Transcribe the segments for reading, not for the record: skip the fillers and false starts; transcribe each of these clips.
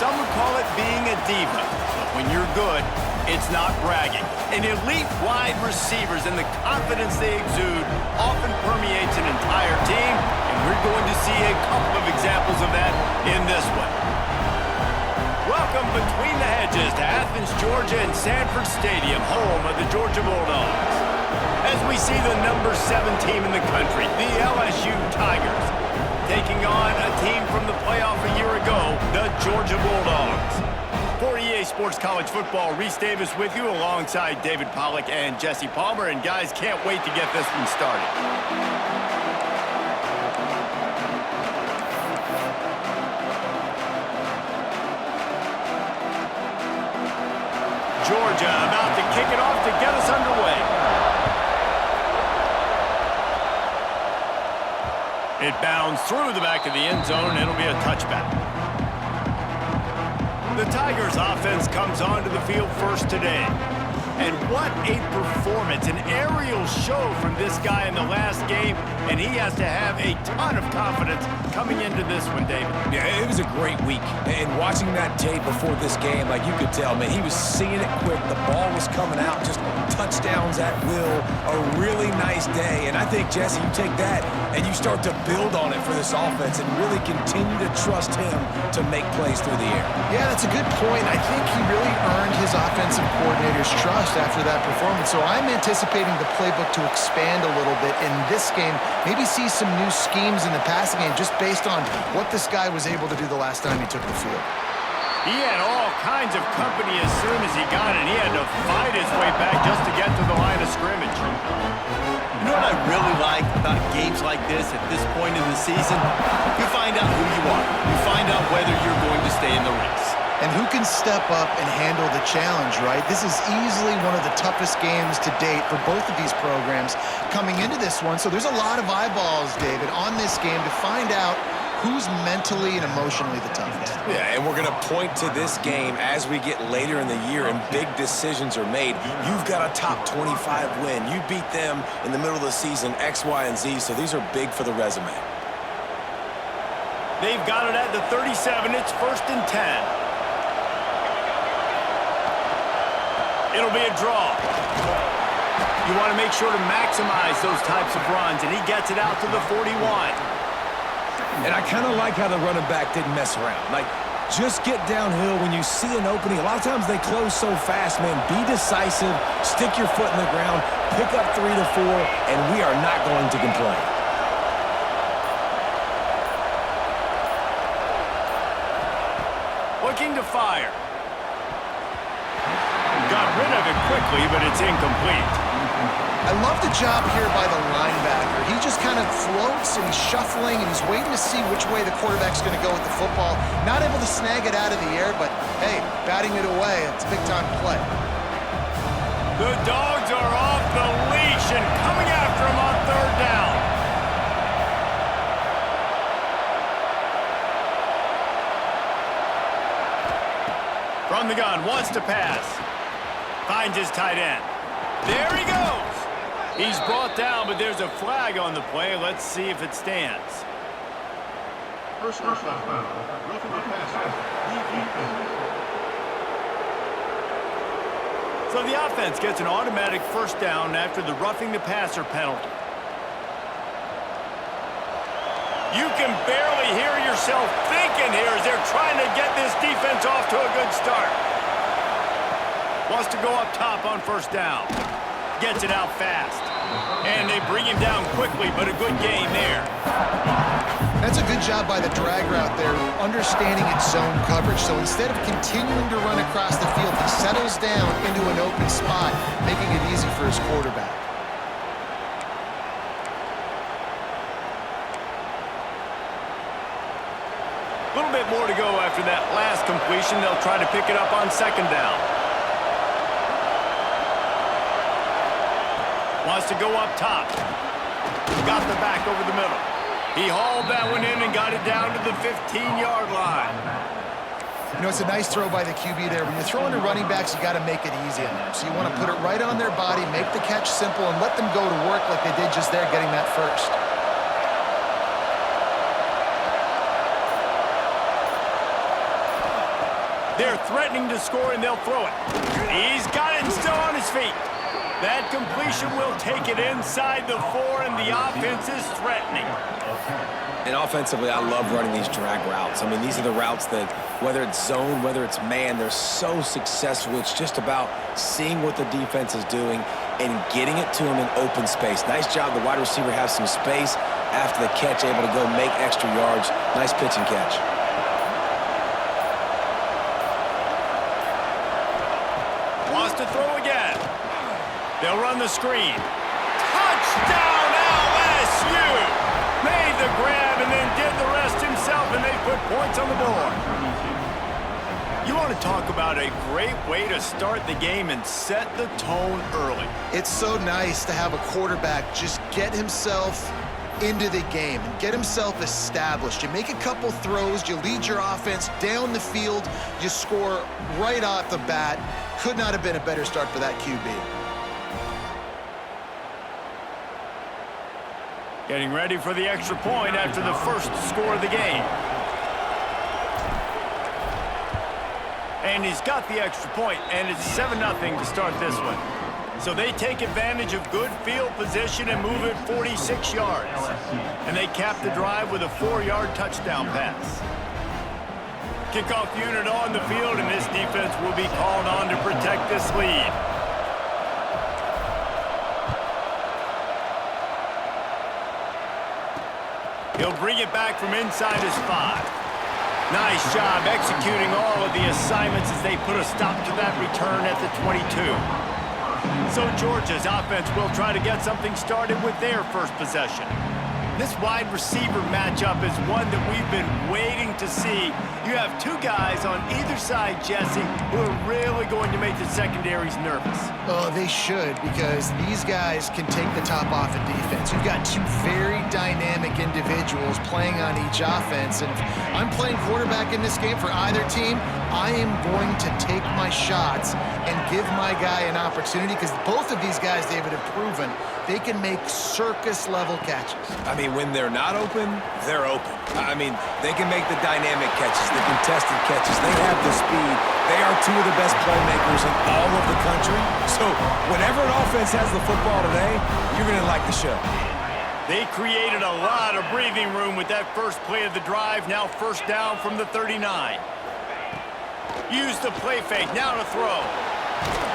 Some would call it being a diva. But when you're good, it's not bragging. An elite wide receivers and the confidence they exude often permeates an entire team, and we're going to see a couple of examples of that in this one. Welcome between the hedges to Athens, Georgia and Sanford Stadium, home of the Georgia Bulldogs. As we see the number 7 team in the country, the LSU Tigers, taking on a team from the playoff a year ago, the Georgia Bulldogs. For EA Sports College Football, Reese Davis with you alongside David Pollack and Jesse Palmer. And guys, can't wait to get this one started. Georgia about to kick it off to get us underway. It bounds through the back of the end zone, and it'll be a touchback. The Tigers offense comes onto the field first today. And what a performance, an aerial show from this guy in the last game, and he has to have a ton of confidence coming into this one, David. Yeah, it was a great week, and watching that tape before this game, like you could tell, man, he was seeing it quick. The ball was coming out, just touchdowns at will, a really nice day. And I think, Jesse, you take that and you start to build on it for this offense and really continue to trust him to make plays through the air. Yeah, that's a good point. I think he really earned his offensive coordinator's trust after that performance. So I'm anticipating the playbook to expand a little bit in this game, maybe see some new schemes in the passing game just based on what this guy was able to do the last time he took the field. He had all kinds of company as soon as he got it. He had to fight his way back just to get to the line of scrimmage. You know what I really like about games like this at this point in the season? You find out who you are. You find out whether you're going to stay in the race. And who can step up and handle the challenge, right? This is easily one of the toughest games to date for both of these programs coming into this one. So there's a lot of eyeballs, David, on this game to find out who's mentally and emotionally the toughest. Yeah, and we're going to point to this game as we get later in the year and big decisions are made. You've got a top 25 win. You beat them in the middle of the season, X, Y, and Z, so these are big for the resume. They've got it at the 37. It's 1st and 10. It'll be a draw. You want to make sure to maximize those types of runs, and he gets it out to the 41. And I kind of like how the running back didn't mess around. Like, just get downhill when you see an opening. A lot of times they close so fast, man. Be decisive, stick your foot in the ground, pick up 3 to 4, and we are not going to complain. Looking to fire. Got rid of it quickly, but it's incomplete. I love the job here by the linebacker. He just kind of floats and he's shuffling and he's waiting to see which way the quarterback's going to go with the football. Not able to snag it out of the air, but hey, batting it away, it's a big-time play. The Dogs are off the leash and coming after him on 3rd down. From the gun, wants to pass. Finds his tight end. There he goes. He's brought down, but there's a flag on the play. Let's see if it stands. Personal foul. Roughing the passer. So the offense gets an automatic 1st down after the roughing the passer penalty. You can barely hear yourself thinking here as they're trying to get this defense off to a good start. Wants to go up top on 1st down. Gets it out fast. And they bring him down quickly, but a good gain there. That's a good job by the drag route there, understanding its zone coverage. So instead of continuing to run across the field, he settles down into an open spot, making it easy for his quarterback. A little bit more to go after that last completion. They'll try to pick it up on 2nd down. Wants to go up top. Got the back over the middle. He hauled that one in and got it down to the 15-yard line. You know, it's a nice throw by the QB there. When you're throwing to running backs, you got to make it easy on them. So you want to put it right on their body, make the catch simple, and let them go to work like they did just there, getting that first. They're threatening to score, and they'll throw it. He's got it still on his feet. That completion will take it inside the 4, and the offense is threatening. And offensively, I love running these drag routes. I mean, these are the routes that, whether it's zone, whether it's man, they're so successful. It's just about seeing what the defense is doing and getting it to him in open space. Nice job. The wide receiver has some space after the catch, able to go make extra yards. Nice pitch and catch. Wants to throw again. They'll run the screen. Touchdown, LSU! Made the grab and then did the rest himself, and they put points on the board. You want to talk about a great way to start the game and set the tone early. It's so nice to have a quarterback just get himself into the game and get himself established. You make a couple throws, you lead your offense down the field, you score right off the bat. Could not have been a better start for that QB. Getting ready for the extra point after the first score of the game. And he's got the extra point, and it's 7-0 to start this one. So they take advantage of good field position and move it 46 yards. And they cap the drive with a 4-yard touchdown pass. Kickoff unit on the field, and this defense will be called on to protect this lead. He'll bring it back from inside his 5. Nice job executing all of the assignments as they put a stop to that return at the 22. So Georgia's offense will try to get something started with their first possession. This wide receiver matchup is one that we've been waiting to see. You have two guys on either side, Jesse, who are really going to make the secondaries nervous. Oh, they should, because these guys can take the top off of defense. You've got two very dynamic individuals playing on each offense, and if I'm playing quarterback in this game for either team, I am going to take my shots and give my guy an opportunity, because both of these guys, David, have proven they can make circus-level catches. I mean, when they're not open, they're open. I mean, they can make the dynamic catches, the contested catches. They have the speed. They are two of the best playmakers in all of the country. So whenever an offense has the football today, you're going to like the show. They created a lot of breathing room with that first play of the drive. Now first down from the 39. Use the play fake. Now to throw.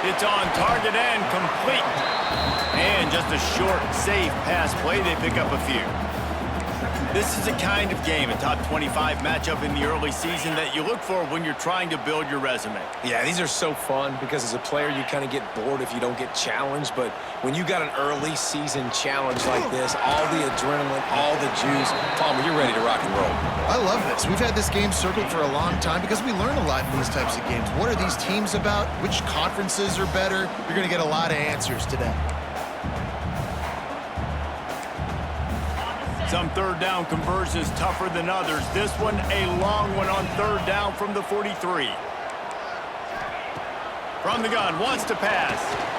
It's on target and complete. And just a short, safe pass play. They pick up a few. This is a kind of game, a top 25 matchup in the early season that you look for when you're trying to build your resume. Yeah, these are so fun because as a player, you kind of get bored if you don't get challenged. But when you got an early season challenge like this, all the adrenaline, all the juice, Palmer, you're ready to rock and roll. I love this. We've had this game circled for a long time because we learn a lot in these types of games. What are these teams about? Which conferences are better? You're going to get a lot of answers today. Some third down conversions tougher than others. This one, a long one on third down from the 43. From the gun, wants to pass.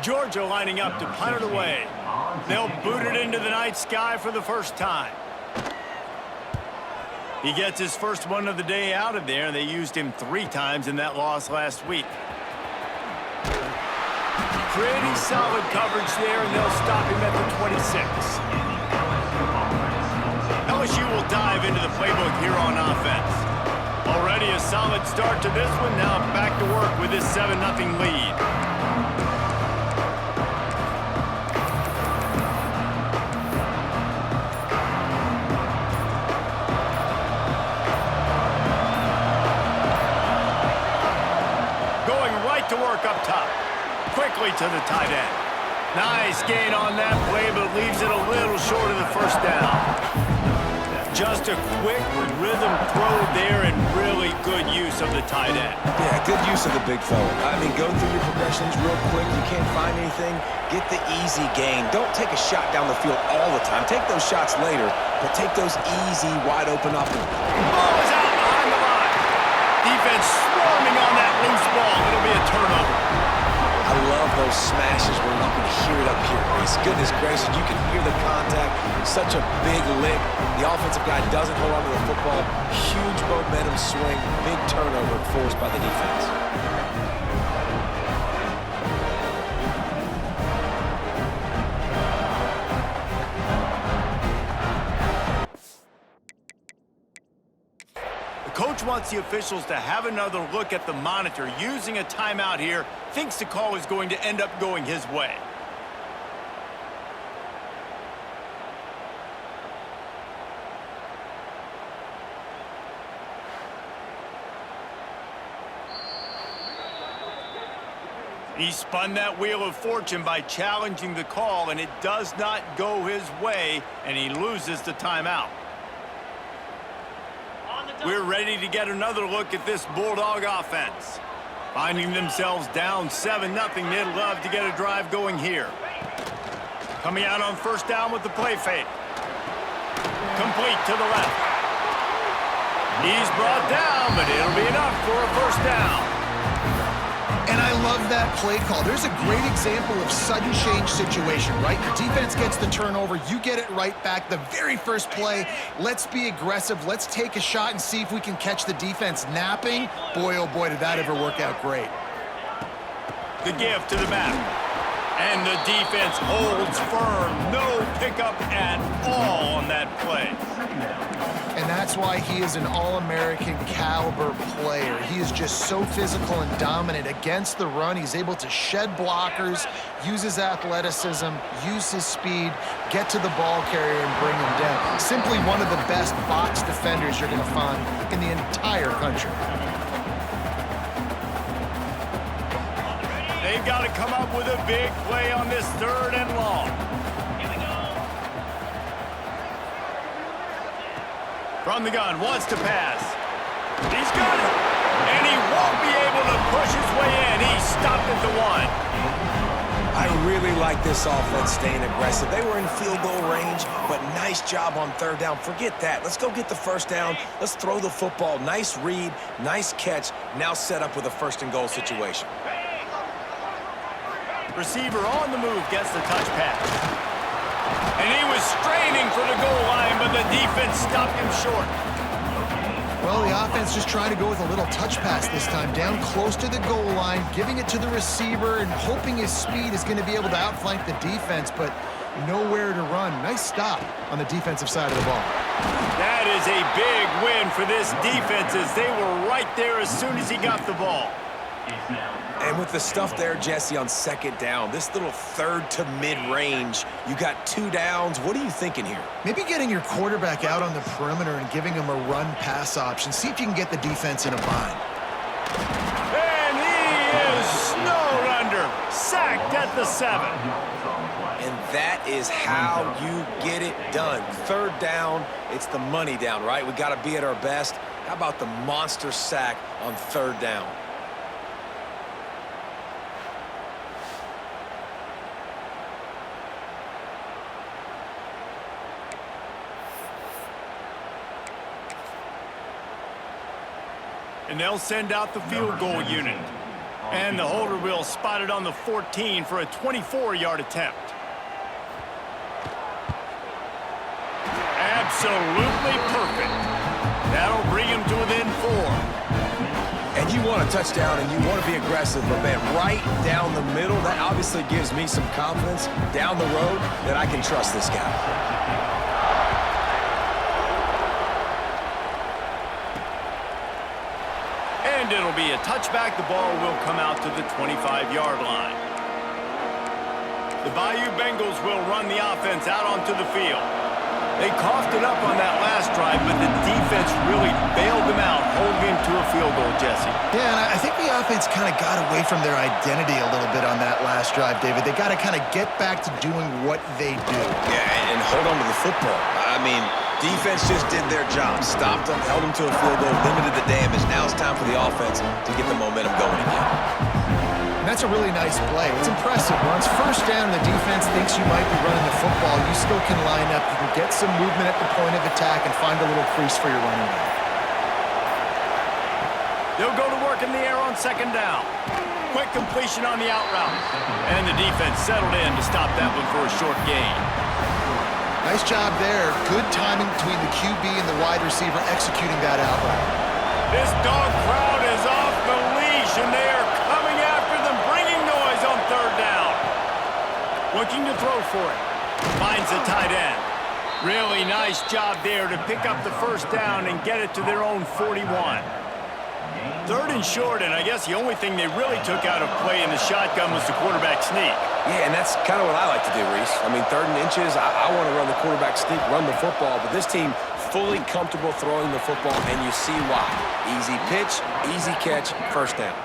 Georgia lining up to punt it away. They'll boot it into the night sky for the first time. He gets his first one of the day out of there. They used him 3 times in that loss last week. Pretty solid coverage there, and they'll stop him at the 26. LSU will dive into the playbook here on offense. Already a solid start to this one. Now back to work with this 7-0 lead. To work up top. Quickly to the tight end. Nice gain on that play, but leaves it a little short of the first down. Just a quick rhythm throw there and really good use of the tight end. Yeah, good use of the big fella. I mean, go through your progressions real quick. You can't find anything. Get the easy gain. Don't take a shot down the field all the time. Take those shots later, but take those easy, wide-open opportunities. Ball is out behind the line. Defense swarming on that loose ball. It'll be a turnover. I love those smashes where you can hear it up here, Reese. Goodness gracious, you can hear the contact. Such a big lick. The offensive guy doesn't hold on to the football. Huge momentum swing. Big turnover forced by the defense. Coach wants the officials to have another look at the monitor using a timeout here. Thinks the call is going to end up going his way. He spun that wheel of fortune by challenging the call, and it does not go his way, and he loses the timeout. We're ready to get another look at this Bulldog offense. Finding themselves down 7-0, they'd love to get a drive going here. Coming out on first down with the play fake. Complete to the left. He's brought down, but it'll be enough for a first down. And I love that play call. There's a great example of sudden change situation, right? Your defense gets the turnover. You get it right back. The very first play, let's be aggressive. Let's take a shot and see if we can catch the defense napping. Boy, oh boy, did that ever work out great. The give to the back. And the defense holds firm. No pickup at all on that play. And that's why he is an All-American caliber player. He is just so physical and dominant against the run. He's able to shed blockers, use his athleticism, use his speed, get to the ball carrier and bring him down. Simply one of the best box defenders you're going to find in the entire country. They've got to come up with a big play on this 3rd and long. From the gun, wants to pass. He's got it. And he won't be able to push his way in. He stopped at the 1. I really like this offense staying aggressive. They were in field goal range, but nice job on 3rd down. Forget that. Let's go get the first down. Let's throw the football. Nice read, nice catch. Now set up with a 1st and goal situation. Receiver on the move gets the touch pass. And he was straining for the goal line, but the defense stopped him short. Well, the offense just trying to go with a little touch pass this time, down close to the goal line, giving it to the receiver and hoping his speed is going to be able to outflank the defense, but nowhere to run. Nice stop on the defensive side of the ball. That is a big win for this defense as they were right there as soon as he got the ball. And with the stuff there, Jesse, on 2nd down, this little 3rd to mid-range, you got 2 downs. What are you thinking here? Maybe getting your quarterback out on the perimeter and giving him a run-pass option. See if you can get the defense in a bind. And he is snowed under, sacked at the 7. And that is how you get it done. 3rd down, it's the money down, right? We got to be at our best. How about the monster sack on 3rd down? And they'll send out the field goal unit. And the holder will spot it on the 14 for a 24-yard attempt. Absolutely perfect. That'll bring him to within 4. And you want a touchdown and you want to be aggressive, but man, right down the middle, that obviously gives me some confidence down the road that I can trust this guy. And it'll be a touchback. The ball will come out to the 25-yard line. The Bayou Bengals will run the offense out onto the field. They coughed it up on that last drive, but the defense really bailed them out, holding him to a field goal, Jesse. Yeah, and I think the offense kind of got away from their identity a little bit on that last drive, David. They got to kind of get back to doing what they do. Yeah, and hold on to the football. I mean, Defense just did their job. Stopped them, held them to a field goal, limited the damage. Now it's time for the offense to get the momentum going again. And that's a really nice play. It's impressive. Once first down, the defense thinks you might be running the football. You still can line up. You can get some movement at the point of attack and find a little crease for your running back. They'll go to work in the air on second down. Quick completion on the out route. And the defense settled in to stop that one for a short gain. Nice job there. Good timing between the QB and the wide receiver executing that out route. This dog crowd is off the leash, and they are coming after them, bringing noise on third down. Looking to throw for it. Finds the tight end. Really nice job there to pick up the first down and get it to their own 41. Third and short, and I guess the only thing they really took out of play in the shotgun was the quarterback sneak. Yeah, and that's kind of what I like to do, Reese. I mean, 3rd and inches, I want to run the quarterback sneak, run the football, but this team fully comfortable throwing the football, and you see why. Easy pitch, easy catch, first down.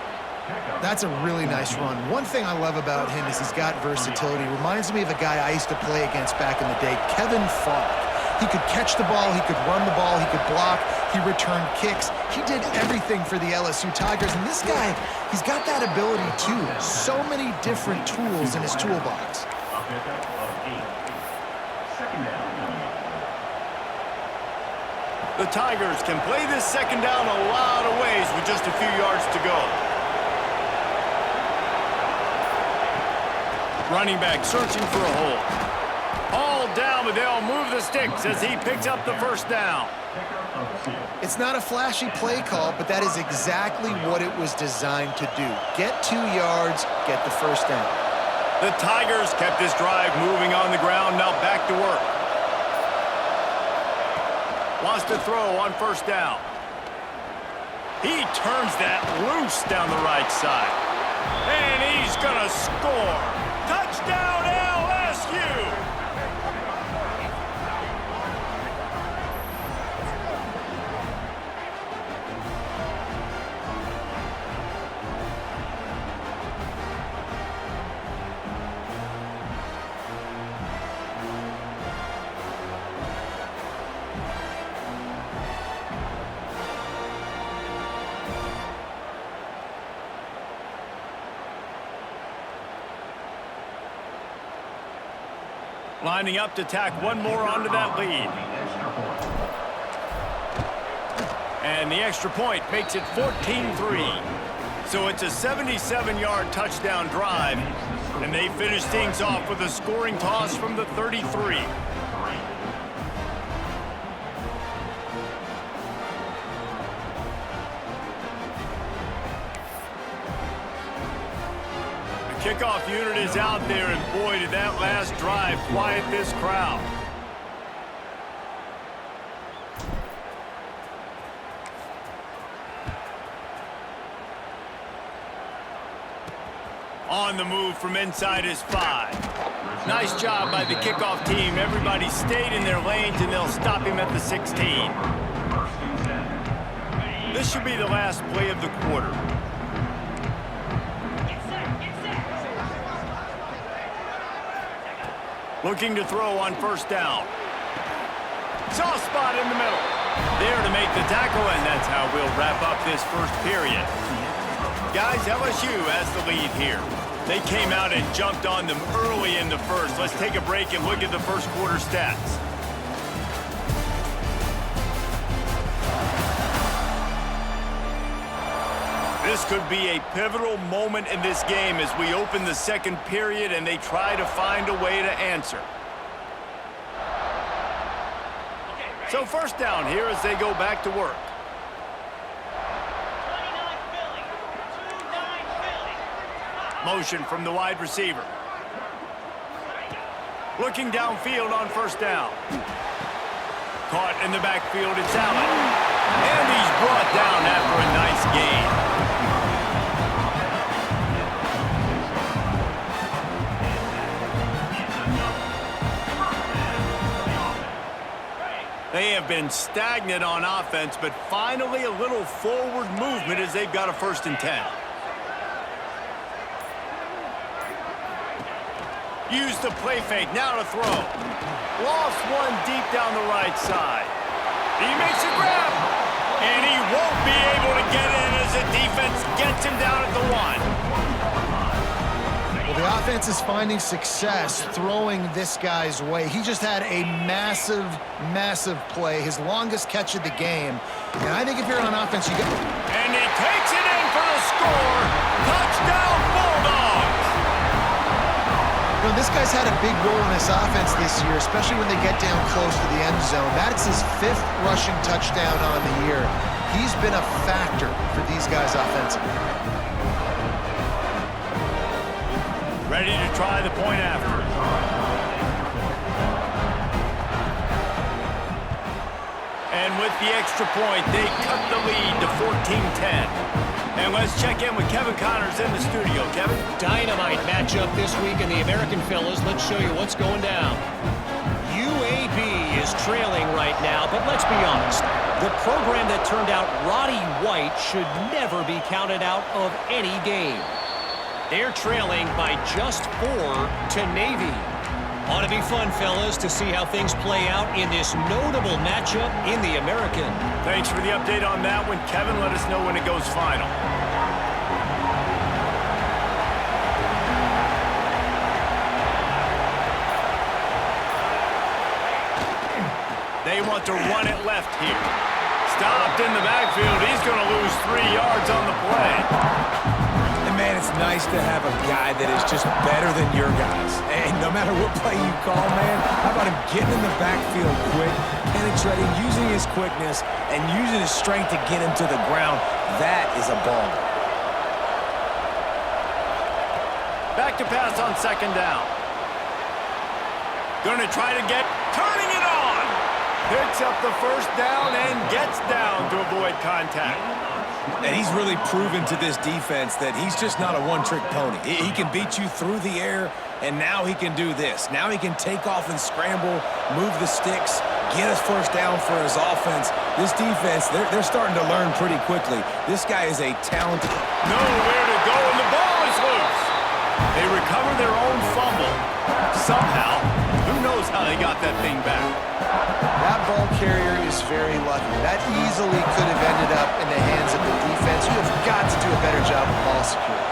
That's a really nice run. One thing I love about him is he's got versatility. Reminds me of a guy I used to play against back in the day, Kevin Falk. He could catch the ball, he could run the ball, he could block, he returned kicks. He did everything for the LSU Tigers, and this guy, he's got that ability too. So many different tools in his toolbox. The Tigers can play this second down a lot of ways with just a few yards to go. Running back searching for a hole. All down, but they'll move the sticks as he picks up the first down. It's not a flashy play call, but that is exactly what it was designed to do. Get 2 yards, get the first down. The Tigers kept this drive moving on the ground, now back to work. Wants to throw on first down. He turns that loose down the right side. And he's going to score. Touchdown, LSU! Lining up to tack one more onto that lead. And the extra point makes it 14-3. So it's a 77-yard touchdown drive. And they finish things off with a scoring toss from the 33. Kickoff unit is out there, and boy, did that last drive quiet this crowd. On the move from inside his 5. Nice job by the kickoff team. Everybody stayed in their lanes, and they'll stop him at the 16. This should be the last play of the quarter. Looking to throw on first down. Soft spot in the middle. There to make the tackle, and that's how we'll wrap up this first period. Guys, LSU has the lead here. They came out and jumped on them early in the first. Let's take a break and look at the first quarter stats. This could be a pivotal moment in this game as we open the second period and they try to find a way to answer. So first down here as they go back to work. Motion from the wide receiver. Looking downfield on first down. Caught in the backfield, it's Allen. And he's brought down after a nice gain. They have been stagnant on offense, but finally a little forward movement as they've got a 1st and 10. Use the play fake, now to throw. Lost one deep down the right side. He makes a grab, and he won't be able to get in as the defense gets him down at the 1. Well, the offense is finding success throwing this guy's way. He just had a massive, massive play, his longest catch of the game. And I think if you're on offense, you get... And he takes it in for the score. Touchdown, Bulldogs! You know, this guy's had a big role in this offense this year, especially when they get down close to the end zone. That's his 5th rushing touchdown on the year. He's been a factor for these guys offensively. Ready to try the point after. And with the extra point, they cut the lead to 14-10. And let's check in with Kevin Connors in the studio. Kevin? Dynamite matchup this week in the American Fellas. Let's show you what's going down. UAB is trailing right now, but let's be honest. The program that turned out Roddy White should never be counted out of any game. They're trailing by just 4 to Navy. Ought to be fun, fellas, to see how things play out in this notable matchup in the American. Thanks for the update on that one, Kevin. Let us know when it goes final. They want to run it left here. Stopped in the backfield. He's going to lose 3 yards on the play. Man, it's nice to have a guy that is just better than your guys. And no matter what play you call, man, how about him getting in the backfield quick, penetrating, using his quickness, and using his strength to get him to the ground. That is a ball. Back to pass on 2nd down. Going to try to get, turning it on. Picks up the 1st down and gets down to avoid contact. And he's really proven to this defense that he's just not a one-trick pony. He can beat you through the air, and now he can do this. Now he can take off and scramble, move the sticks, get us 1st down for his offense. This defense, they're starting to learn pretty quickly. This guy is a talented... Nowhere to go, and the ball is loose. They recover their own fumble. Somehow, who knows how they got that thing back. That ball carrier is very lucky. That easily could have ended up in the hands of the defense. You have got to do a better job with ball security.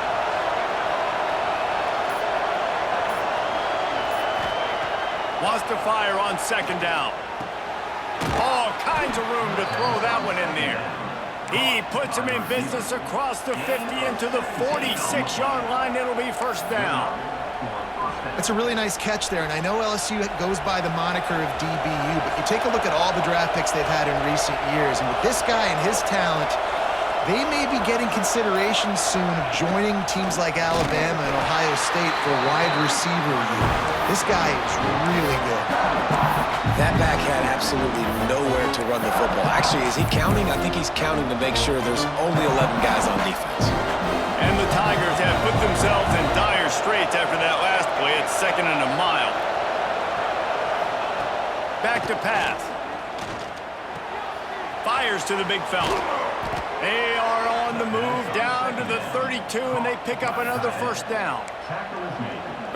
Wants to fire on 2nd down. All kinds of room to throw that one in there. He puts him in business across the 50 into the 46-yard line. It'll be 1st down. It's a really nice catch there, and I know LSU goes by the moniker of DBU, but you take a look at all the draft picks they've had in recent years, and with this guy and his talent, they may be getting consideration soon of joining teams like Alabama and Ohio State for wide receiver unit. This guy is really good. That back had absolutely nowhere to run the football. Actually, is he counting? I think he's counting to make sure there's only 11 guys on defense. And the Tigers have put themselves in dire straits after that last play. It's 2nd and a mile. Back to pass. Fires to the big fella. They are on the move down to the 32, and they pick up another 1st down.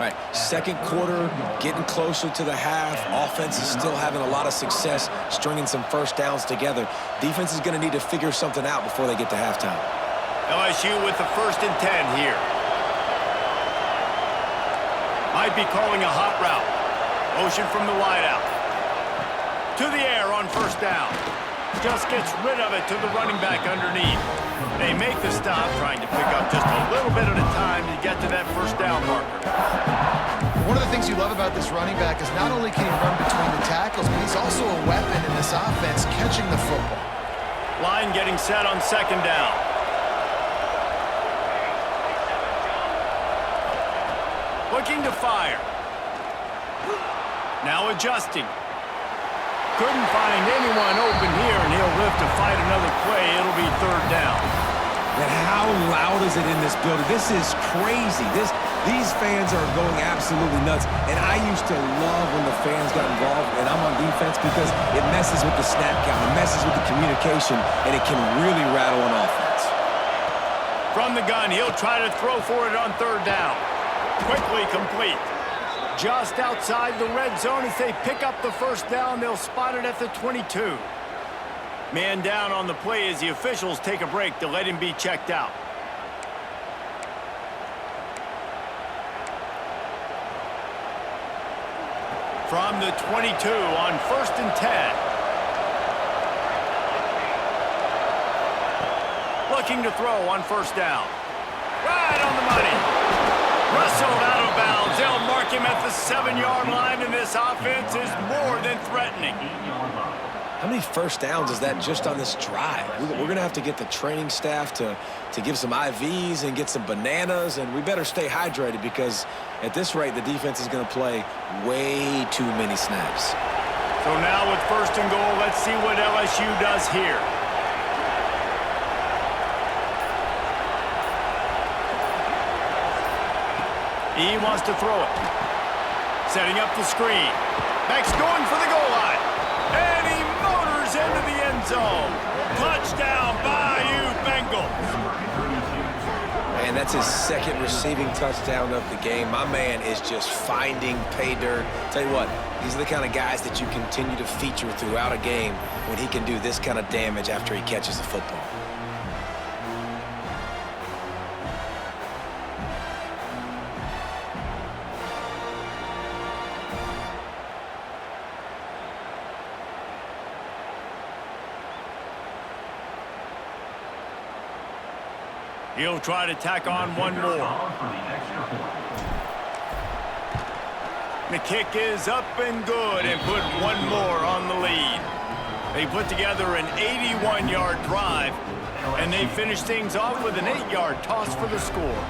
Right, 2nd quarter, getting closer to the half. Offense is still having a lot of success stringing some 1st downs together. Defense is going to need to figure something out before they get to halftime. LSU with the 1st and 10 here. Might be calling a hot route. Motion from the wideout. To the air on 1st down. Just gets rid of it to the running back underneath. They make the stop, trying to pick up just a little bit at a time to get to that 1st down marker. One of the things you love about this running back is not only can he run between the tackles, but he's also a weapon in this offense, catching the football. Line getting set on 2nd down. Looking to fire. Now adjusting. Couldn't find anyone open here, and he'll live to fight another play. It'll be 3rd down. And how loud is it in this building? This is crazy. These fans are going absolutely nuts. And I used to love when the fans got involved, and I'm on defense because it messes with the snap count, it messes with the communication, and it can really rattle an offense. From the gun, he'll try to throw for it on 3rd down. Quickly complete. just outside the red zone as they pick up the first down. They'll spot it at the 22. Man down on the play as the officials take a break to let him be checked out. From the 22 on 1st and 10. Looking to throw on 1st down. Right on the money. Wrestled out of bounds. They'll mark him at the 7-yard line, and this offense is more than threatening. How many first downs is that just on this drive? We're going to have to get the training staff to give some IVs and get some bananas, and we better stay hydrated because at this rate, the defense is going to play way too many snaps. So now with 1st and goal, let's see what LSU does here. He wants to throw it. Setting up the screen. Max going for the goal line. And he motors into the end zone. Touchdown, Bayou Bengals. And that's his 2nd receiving touchdown of the game. My man is just finding pay dirt. Tell you what, these are the kind of guys that you continue to feature throughout a game when he can do this kind of damage after he catches the football. He'll try to tack on one more. The kick is up and good and put one more on the lead. They put together an 81-yard drive, and they finish things off with an 8-yard toss for the score.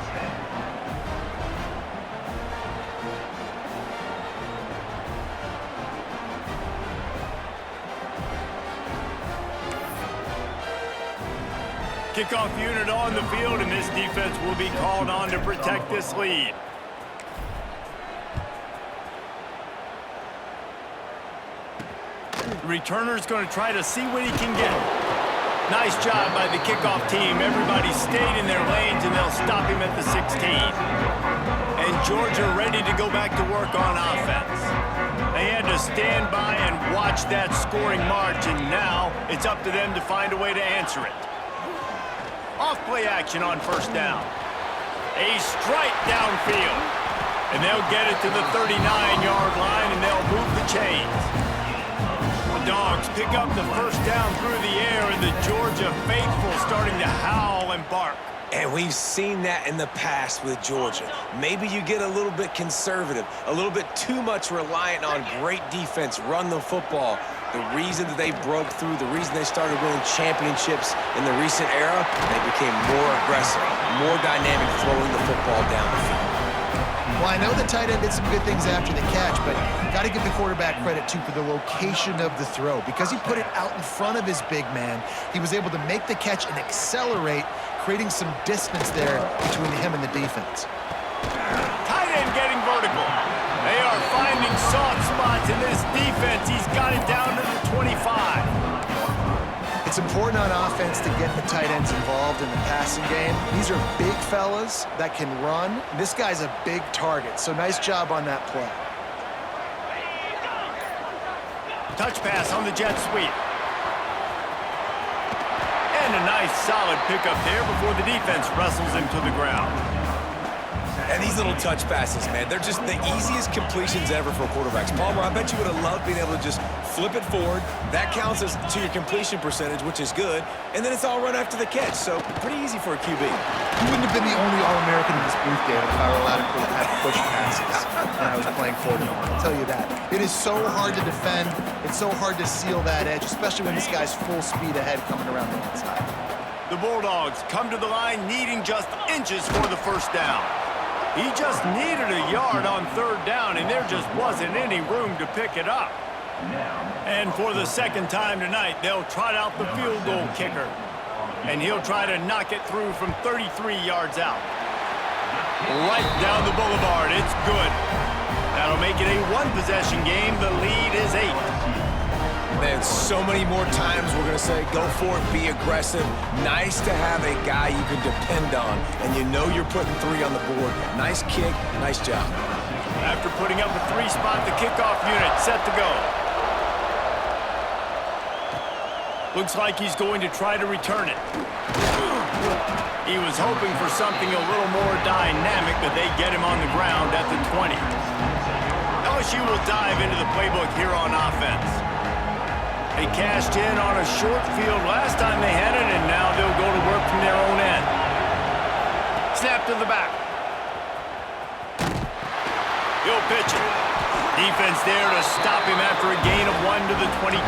Kickoff unit on the field, and this defense will be called on to protect this lead. The returner's going to try to see what he can get. Nice job by the kickoff team. Everybody stayed in their lanes, and they'll stop him at the 16. And Georgia ready to go back to work on offense. They had to stand by and watch that scoring march, and now it's up to them to find a way to answer it. Off-play action on 1st down. A strike downfield. And they'll get it to the 39-yard line, and they'll move the chains. The Dogs pick up the 1st down through the air, and the Georgia faithful starting to howl and bark. And we've seen that in the past with Georgia. Maybe you get a little bit conservative, a little bit too much reliant on great defense, run the football. The reason that they broke through, the reason they started winning championships in the recent era, they became more aggressive, more dynamic throwing the football down the field. Well, I know the tight end did some good things after the catch, but got to give the quarterback credit, too, for the location of the throw. Because he put it out in front of his big man, he was able to make the catch and accelerate, creating some distance there between him and the defense. Tight end getting vertical. They are finding soft spots in this defense. He's got it down to the 25. It's important on offense to get the tight ends involved in the passing game. These are big fellas that can run. This guy's a big target, so nice job on that play. Touch pass on the jet sweep. And a nice solid pickup there before the defense wrestles him to the ground. And these little touch passes, man, they're just the easiest completions ever for quarterbacks. Palmer, I bet you would have loved being able to just flip it forward. That counts as to your completion percentage, which is good. And then it's all run after the catch, so pretty easy for a QB. You wouldn't have been the only All-American in this booth, David, if I were allowed to have push passes when I was playing quarterback. I'll tell you that. It is so hard to defend. It's so hard to seal that edge, especially when this guy's full speed ahead coming around the inside. The Bulldogs come to the line needing just inches for the 1st down. He just needed a yard on 3rd down, and there just wasn't any room to pick it up. And for the 2nd time tonight, they'll trot out the field goal kicker. And he'll try to knock it through from 33 yards out. Right down the boulevard, it's good. That'll make it a one-possession game. The lead is 8. Man, so many more times we're going to say, go for it, be aggressive. Nice to have a guy you can depend on, and you know you're putting 3 on the board. Nice kick, nice job. After putting up a 3-spot, the kickoff unit set to go. Looks like he's going to try to return it. He was hoping for something a little more dynamic, but they get him on the ground at the 20. LSU will dive into the playbook here on offense. They cashed in on a short field last time they had it, and now they'll go to work from their own end. Snap to the back. He'll pitch it. Defense there to stop him after a gain of 1 to the 22.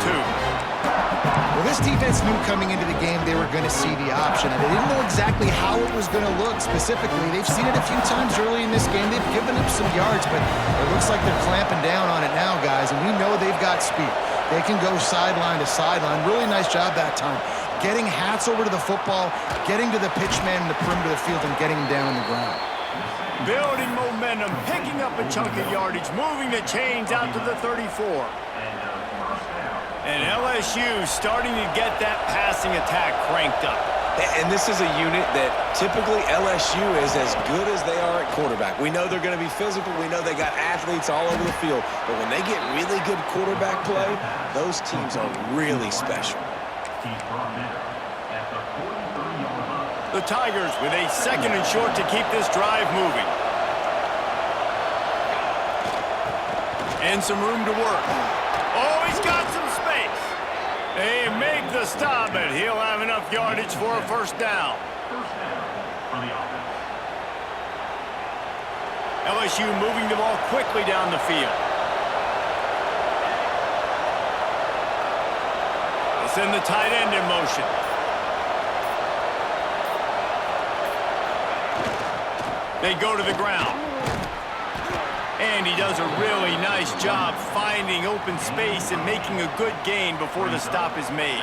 Well, this defense knew coming into the game they were going to see the option, and they didn't know exactly how it was going to look specifically. They've seen it a few times early in this game. They've given up some yards, but it looks like they're clamping down on it now, guys, and we know they've got speed. They can go sideline to sideline. Really nice job that time. Getting hats over to the football, getting to the pitch man in the perimeter of the field, and getting him down on the ground. Building momentum, picking up a chunk of yardage, moving the chains out to the 34. And LSU starting to get that passing attack cranked up. And this is a unit that typically LSU is as good as they are at quarterback. We know they're going to be physical. We know they got athletes all over the field. But when they get really good quarterback play, those teams are really special. The Tigers with a 2nd and short to keep this drive moving. And some room to work. Oh, he's got some space. They make the stop, and he'll have enough yardage for a first down. LSU moving the ball quickly down the field. They send the tight end in motion. They go to the ground. And he does a really nice job finding open space and making a good gain before the stop is made.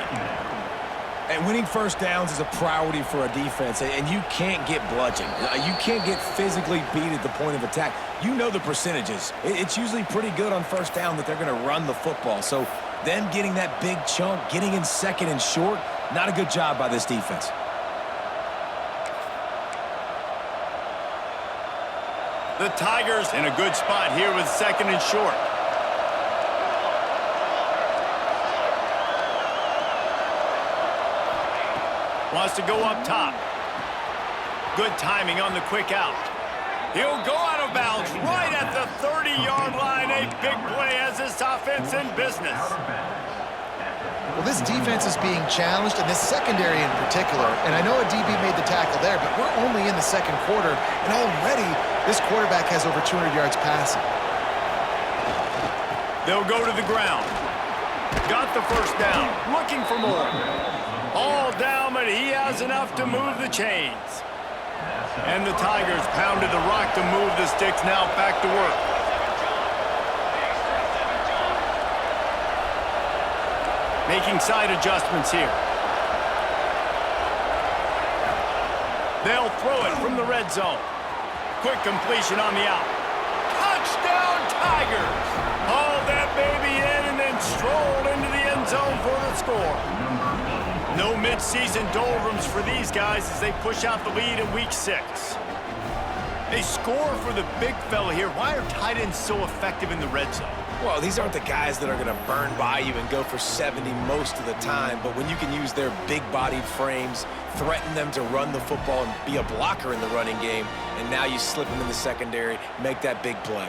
And winning first downs is a priority for a defense, and you can't get bludgeoned. You can't get physically beat at the point of attack. You know the percentages. It's usually pretty good on first down that they're going to run the football. So them getting that big chunk, getting in 2nd and short, not a good job by this defense. The Tigers in a good spot here with 2nd and short. Wants to go up top. Good timing on the quick out. He'll go out of bounds right at the 30-yard line. A big play as this offense in business. Well, this defense is being challenged, and this secondary in particular. And I know a DB made the tackle there, but we're only in the 2nd quarter, and already this quarterback has over 200 yards passing. They'll go to the ground. Got the first down. Looking for more. All down, but he has enough to move the chains. And the Tigers pounded the rock to move the sticks. Now back to work. Making side adjustments here. They'll throw it from the red zone. Quick completion on the out. Touchdown, Tigers! Hauled that baby in and then strolled into the end zone for the score. No mid-season doldrums for these guys as they push out the lead in Week 6. They score for the big fella here. Why are tight ends so effective in the red zone? Well, these aren't the guys that are going to burn by you and go for 70 most of the time, but when you can use their big-bodied frames, threaten them to run the football and be a blocker in the running game, and now you slip them in the secondary, make that big play.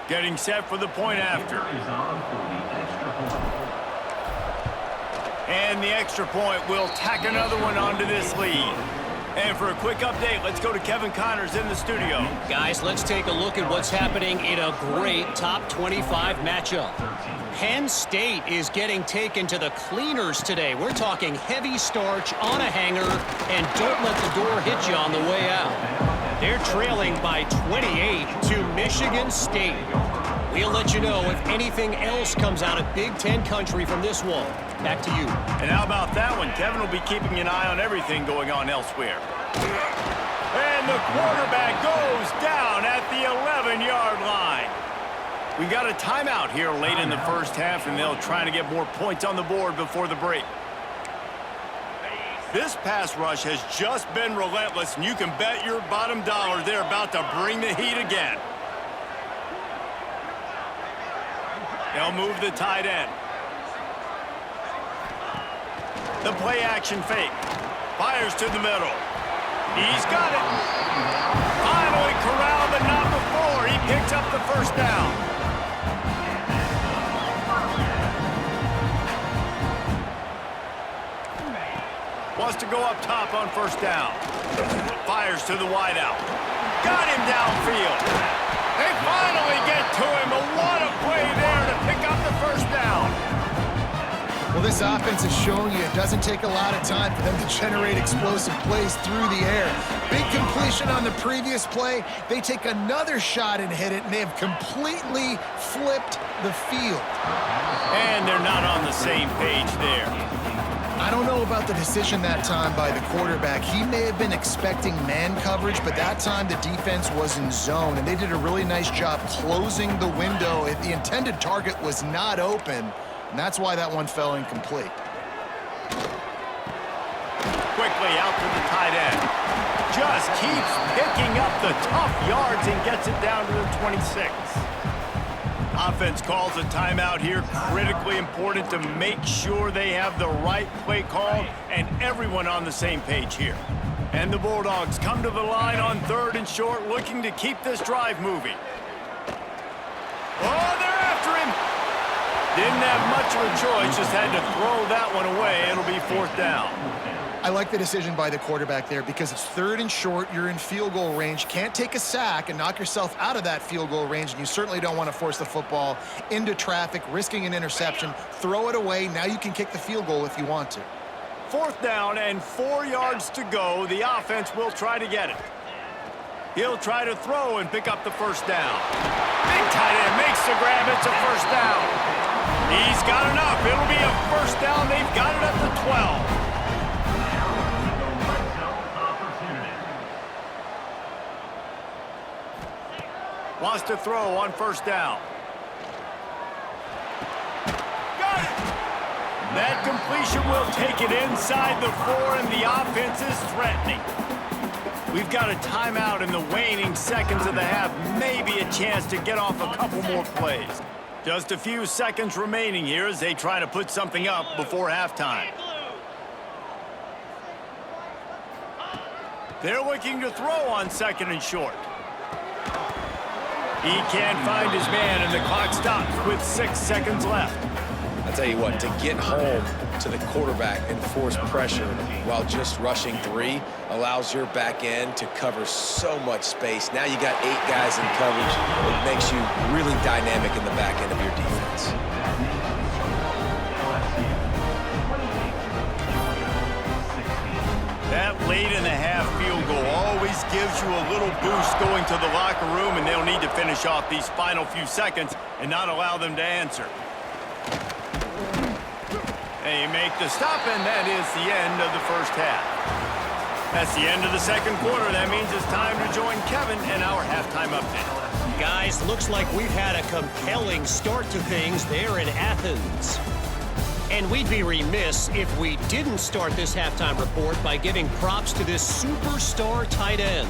Getting set for the point after. And the extra point will tack another one onto this lead. And for a quick update, let's go to Kevin Connors in the studio. Guys, let's take a look at what's happening in a great top 25 matchup. Penn State is getting taken to the cleaners today. We're talking heavy starch on a hanger, and don't let the door hit you on the way out. They're trailing by 28 to Michigan State. We'll let you know if anything else comes out of Big Ten country from this one. Back to you. And how about that one? Kevin will be keeping an eye on everything going on elsewhere. And the quarterback goes down at the 11-yard line. We got a timeout here late in the first half, and they'll try to get more points on the board before the break. This pass rush has just been relentless, and you can bet your bottom dollar they're about to bring the heat again. They'll move the tight end. The play action fake. Fires to the middle. He's got it. Finally corralled, but not before. He picks up the first down. Wants to go up top on first down. Fires to the wideout. Got him downfield. They finally get to him, but what a play there to pick up the first down. Well, this offense is showing you it doesn't take a lot of time for them to generate explosive plays through the air. Big completion on the previous play. They take another shot and hit it, and they have completely flipped the field. And they're not on the same page there. I don't know about the decision that time by the quarterback. He may have been expecting man coverage, but that time the defense was in zone, and they did a really nice job closing the window. The intended target was not open, and that's why that one fell incomplete. Quickly out to the tight end. Just keeps picking up the tough yards and gets it down to the 26. Offense calls a timeout here. Critically important to make sure they have the right play call and everyone on the same page here. And the Bulldogs come to the line on 3rd and short, looking to keep this drive moving. Oh, they're after him. Didn't have much of a choice, just had to throw that one away. It'll be 4th down. I like the decision by the quarterback there because it's 3rd and short. You're in field goal range. Can't take a sack and knock yourself out of that field goal range, and you certainly don't want to force the football into traffic, risking an interception. Throw it away. Now you can kick the field goal if you want to. 4th down and 4 yards to go. The offense will try to get it. He'll try to throw and pick up the first down. Big tight end makes the grab. It's a first down. He's got enough. It'll be a first down. They've got it at the 12. Wants to throw on first down. Got it! That completion will take it inside the 4, and the offense is threatening. We've got a timeout in the waning seconds of the half. Maybe a chance to get off a couple more plays. Just a few seconds remaining here as they try to put something up before halftime. They're looking to throw on 2nd and short. He can't find his man, and the clock stops with 6 seconds left. I tell you what, to get home to the quarterback and force pressure while just rushing 3 allows your back end to cover so much space. Now you got 8 guys in coverage. It makes you really dynamic in the back end of your defense. That late in the half field goal always gives you a little boost going to the locker room, and they'll need to finish off these final few seconds and not allow them to answer. They make the stop, and that is the end of the first half. That's the end of the 2nd quarter. That means it's time to join Kevin in our halftime update. Guys, looks like we've had a compelling start to things there in Athens. And we'd be remiss if we didn't start this halftime report by giving props to this superstar tight end.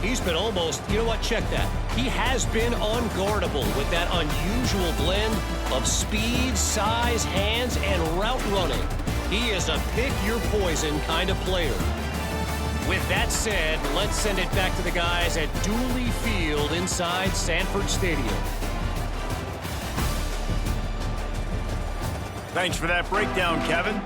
He's been almost, you know what, check that. He has been unguardable with that unusual blend of speed, size, hands, and route running. He is a pick-your-poison kind of player. With that said, let's send it back to the guys at Dooley Field inside Sanford Stadium. Thanks for that breakdown, Kevin.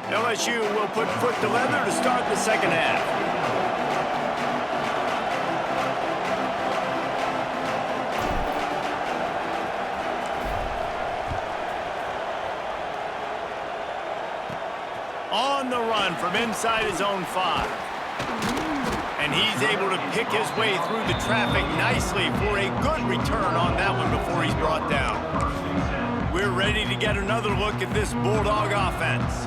LSU will put foot to leather to start the 2nd half. On the run from inside his own 5. And he's able to pick his way through the traffic nicely for a good return on that one before he's brought down. We're here, ready to get another look at this Bulldog offense.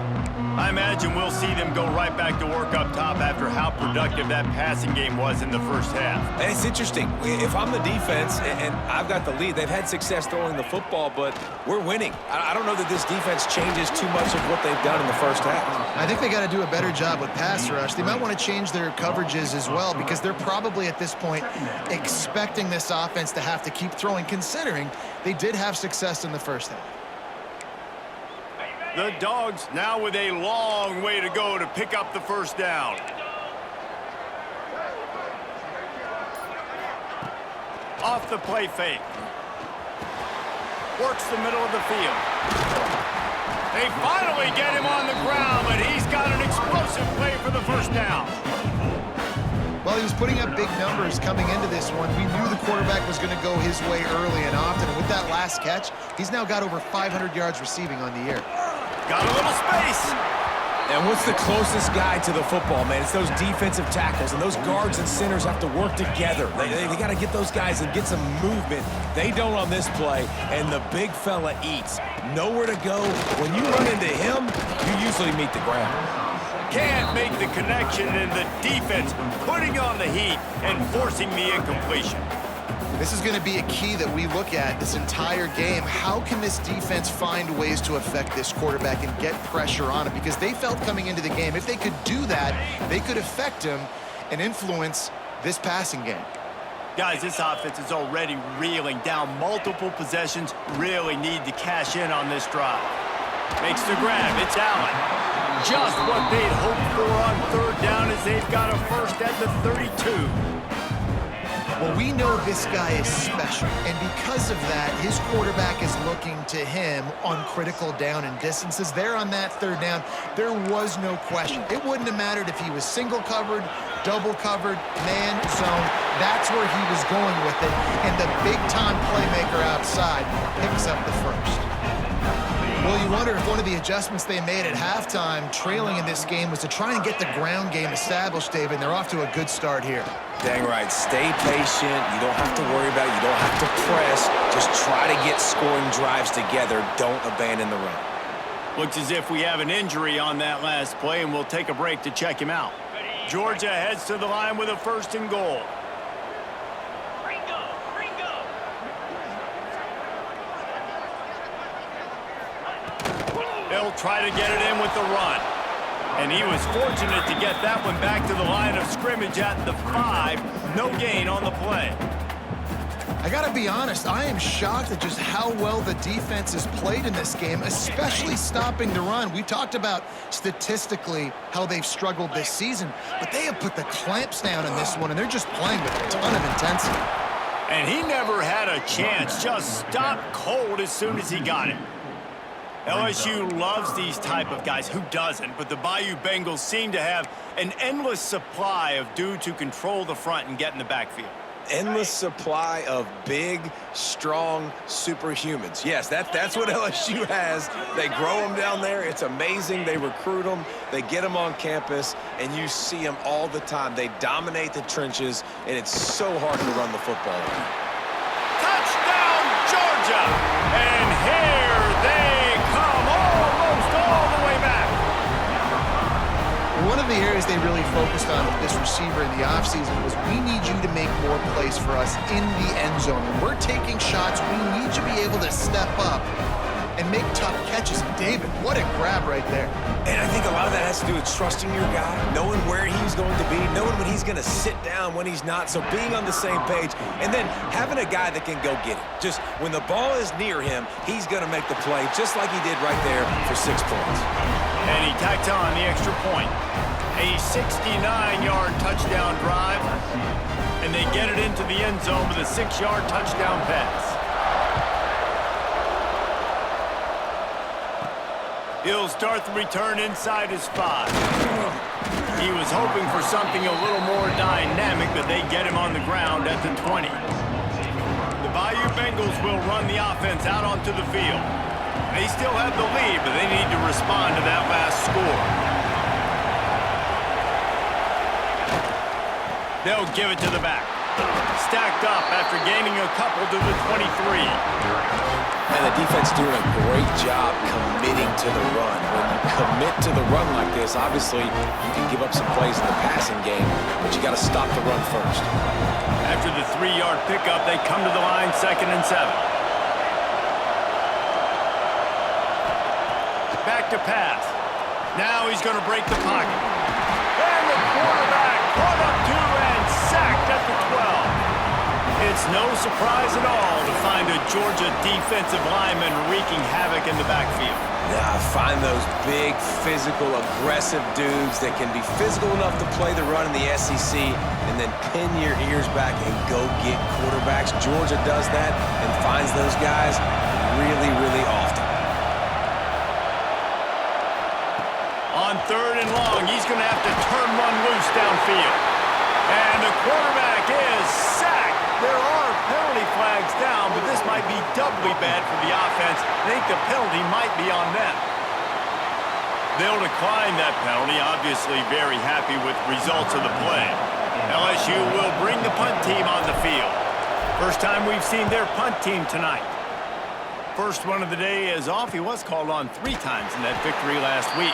I imagine we'll see them go right back to work up top after how productive that passing game was in the first half. And it's interesting. If I'm the defense and I've got the lead, they've had success throwing the football, but we're winning. I don't know that this defense changes too much of what they've done in the first half. I think they got to do a better job with pass rush. They might want to change their coverages as well because they're probably at this point expecting this offense to have to keep throwing, considering they did have success in the first half. The Dogs now with a long way to go to pick up the first down. Off the play fake. Works the middle of the field. They finally get him on the ground, but he's got an explosive play for the first down. Well, he was putting up big numbers coming into this one. We knew the quarterback was going to go his way early and often. And with that last catch, he's now got over 500 yards receiving on the year. Got a little space. And what's the closest guy to the football, man? It's those defensive tackles, and those guards and centers have to work together. They got to get those guys and get some movement. They don't on this play, and the big fella eats. Nowhere to go. When you run into him, you usually meet the ground. Can't make the connection, and the defense putting on the heat and forcing the incompletion. This is going to be a key that we look at this entire game. How can this defense find ways to affect this quarterback and get pressure on him? Because they felt coming into the game, if they could do that, they could affect him and influence this passing game. Guys, this offense is already reeling down multiple possessions. Really need to cash in on this drive. Makes the grab. It's Allen. Just what they'd hoped for on third down as they've got a first at the 32. Well, we know this guy is special, and because of that, his quarterback is looking to him on critical down and distances. There on that third down, there was no question. It wouldn't have mattered if he was single covered, double covered, man zone. That's where he was going with it, and the big-time playmaker outside picks up the first. Well, you wonder if one of the adjustments they made at halftime, trailing in this game, was to try and get the ground game established, David, and they're off to a good start here. Dang right. Stay patient. You don't have to worry about it. You don't have to press. Just try to get scoring drives together. Don't abandon the run. Looks as if we have an injury on that last play, and we'll take a break to check him out. Georgia heads to the line with a first and goal. They'll try to get it in with the run. And he was fortunate to get that one back to the line of scrimmage at the 5. No gain on the play. I got to be honest, I am shocked at just how well the defense has played in this game, especially stopping the run. We talked about statistically how they've struggled this season, but they have put the clamps down in this one, and they're just playing with a ton of intensity. And he never had a chance, just stopped cold as soon as he got it. LSU loves these type of guys. Who doesn't? But the Bayou Bengals seem to have an endless supply of dudes who control the front and get in the backfield. Endless supply of big, strong superhumans. Yes, that's what LSU has. They grow them down there. It's amazing. They recruit them. They get them on campus, and you see them all the time. They dominate the trenches, and it's so hard to run the football. Touchdown, Georgia! And here they come almost all the way back. One of the areas they really focused on with this receiver in the offseason was we need you to make more plays for us in the end zone. When we're taking shots, we need you to be able to step up and make tough catches. David, what a grab right there. And I think a lot of that has to do with trusting your guy, knowing where he's going to be, knowing when he's going to sit down, when he's not. So being on the same page, and then having a guy that can go get it. Just when the ball is near him, he's going to make the play, just like he did right there for 6 points. And he tacked on the extra point. A 69-yard touchdown drive. And they get it into the end zone with a 6-yard touchdown pass. He'll start the return inside his 5. He was hoping for something a little more dynamic, but they get him on the ground at the 20. The Bayou Bengals will run the offense out onto the field. They still have the lead, but they need to respond to that last score. They'll give it to the back. Stacked up after gaining a couple to the 23. And the defense doing a great job committing to the run. When you commit to the run like this, obviously you can give up some plays in the passing game, but you got to stop the run first. After the 3-yard pickup, they come to the line 2nd and 7. Back to pass. Now he's going to break the pocket. And the quarterback brought up 2 and sacked at the 12. It's no surprise at all to find a Georgia defensive lineman wreaking havoc in the backfield. Yeah, find those big, physical, aggressive dudes that can be physical enough to play the run in the SEC and then pin your ears back and go get quarterbacks. Georgia does that and finds those guys really, really often. On 3rd and long, he's going to have to turn one loose downfield. And the quarterback is sacked. There are penalty flags down, but this might be doubly bad for the offense. I think the penalty might be on them. They'll decline that penalty, obviously very happy with results of the play. LSU will bring the punt team on the field. First time we've seen their punt team tonight. First one of the day is off. He was called on 3 times in that victory last week.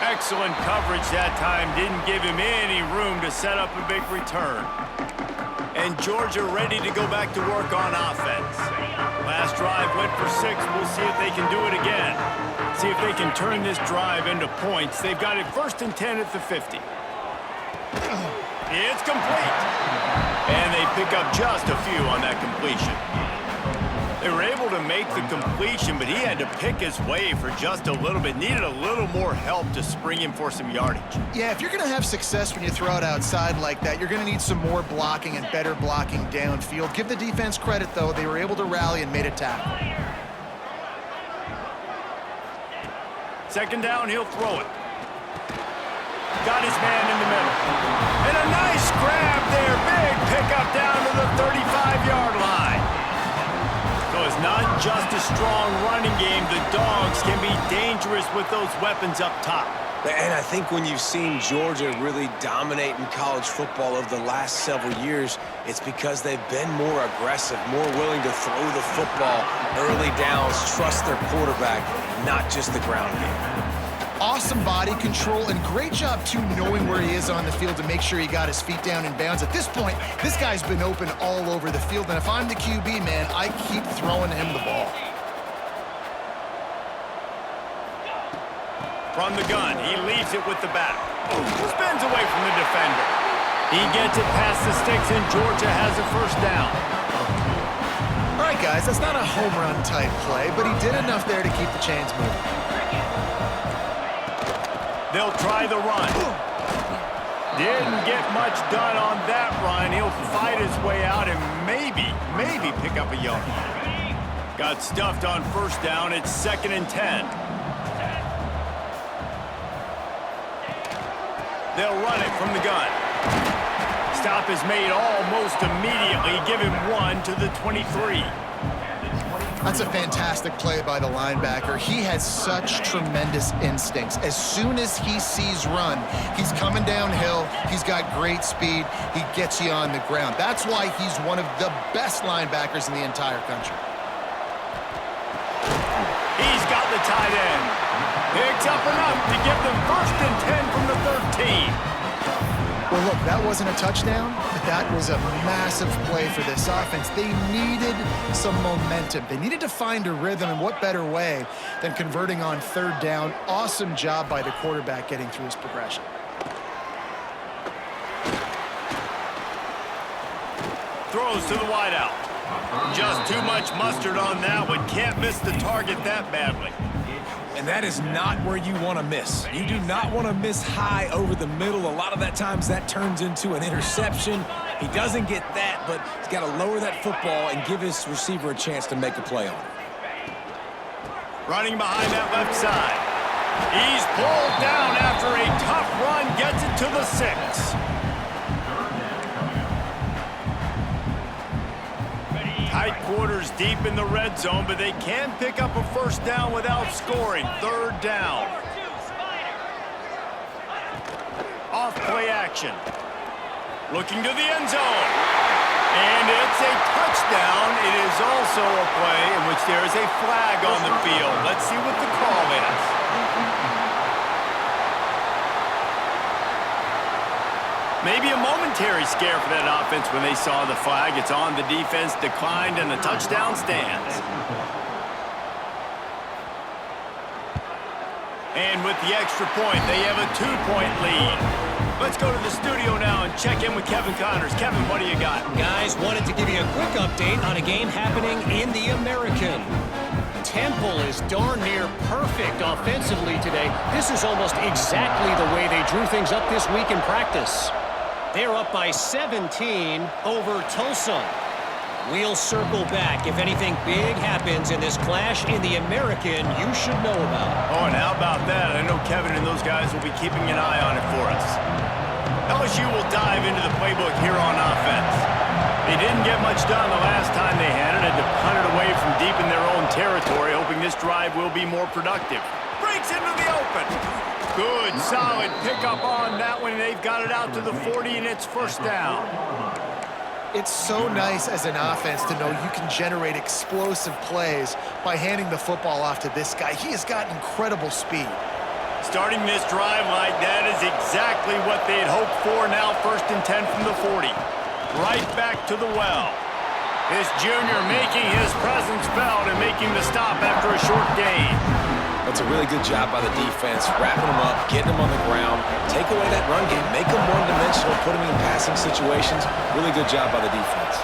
Excellent coverage that time. Didn't give him any room to set up a big return. And Georgia ready to go back to work on offense. Last drive went for 6. We'll see if they can do it again. See if they can turn this drive into points. They've got it 1st and 10 at the 50. It's complete. And they pick up just a few on that completion. They were able to make the completion, but he had to pick his way for just a little bit. Needed a little more help to spring him for some yardage. Yeah, if you're going to have success when you throw it outside like that, you're going to need some more blocking and better blocking downfield. Give the defense credit, though. They were able to rally and made a tackle. 2nd down, he'll throw it. Got his man in the middle. And a nice grab there. Big pickup down to the 35-yard line. So it's not just a strong running game. The Dogs can be dangerous with those weapons up top. And I think when you've seen Georgia really dominate in college football over the last several years, it's because they've been more aggressive, more willing to throw the football early downs, trust their quarterback, not just the ground game. Awesome body control and great job, too, knowing where he is on the field to make sure he got his feet down in bounds. At this point, this guy's been open all over the field, and if I'm the QB, man, I keep throwing him the ball. From the gun, he leaves it with the back. Spins away from the defender. He gets it past the sticks, and Georgia has a 1st down. All right, guys, that's not a home run type play, but he did enough there to keep the chains moving. They'll try the run. Didn't get much done on that run. He'll fight his way out and maybe pick up a yard. Got stuffed on 1st down. It's 2nd and 10. They'll run it from the gun. Stop is made almost immediately. Give him 1 to the 23. That's a fantastic play by the linebacker. He has such tremendous instincts. As soon as he sees run, he's coming downhill. He's got great speed. He gets you on the ground. That's why he's one of the best linebackers in the entire country. He's got the tight end. Picks up enough to give them 1st and 10 from the 13. Well, look, that wasn't a touchdown, but that was a massive play for this offense. They needed some momentum. They needed to find a rhythm, and what better way than converting on 3rd down. Awesome job by the quarterback getting through his progression. Throws to the wideout. Just too much mustard on that one. Can't miss the target that badly. And that is not where you want to miss. You do not want to miss high over the middle. A lot of that times that turns into an interception. He doesn't get that, but he's got to lower that football and give his receiver a chance to make a play on it. Running behind that left side. He's pulled down after a tough run. Gets it to the 6. Tight quarters deep in the red zone, but they can pick up a 1st down without scoring. 3rd down. Off play action. Looking to the end zone. And it's a touchdown. It is also a play in which there is a flag on the field. Let's see what the call is. Maybe a momentary scare for that offense when they saw the flag. It's on, the defense declined, and the touchdown stands. And with the extra point, they have a 2-point lead. Let's go to the studio now and check in with Kevin Connors. Kevin, what do you got? Guys, wanted to give you a quick update on a game happening in the American. Temple is darn near perfect offensively today. This is almost exactly the way they drew things up this week in practice. They're up by 17 over Tulsa. We'll circle back. If anything big happens in this clash in the American, you should know about it. Oh, and how about that? I know Kevin and those guys will be keeping an eye on it for us. LSU will dive into the playbook here on offense. They didn't get much done the last time they had it. Had to punt it away from deep in their own territory, hoping this drive will be more productive. Breaks into the open. Good, solid pickup on that one. They've got it out to the 40, and it's first down. It's so nice as an offense to know you can generate explosive plays by handing the football off to this guy. He has got incredible speed. Starting this drive like that is exactly what they had hoped for. Now 1st and 10 from the 40. Right back to the well. This junior making his presence felt and making the stop after a short gain. That's a really good job by the defense, wrapping them up, getting them on the ground, take away that run game, make them one-dimensional, put them in passing situations. Really good job by the defense.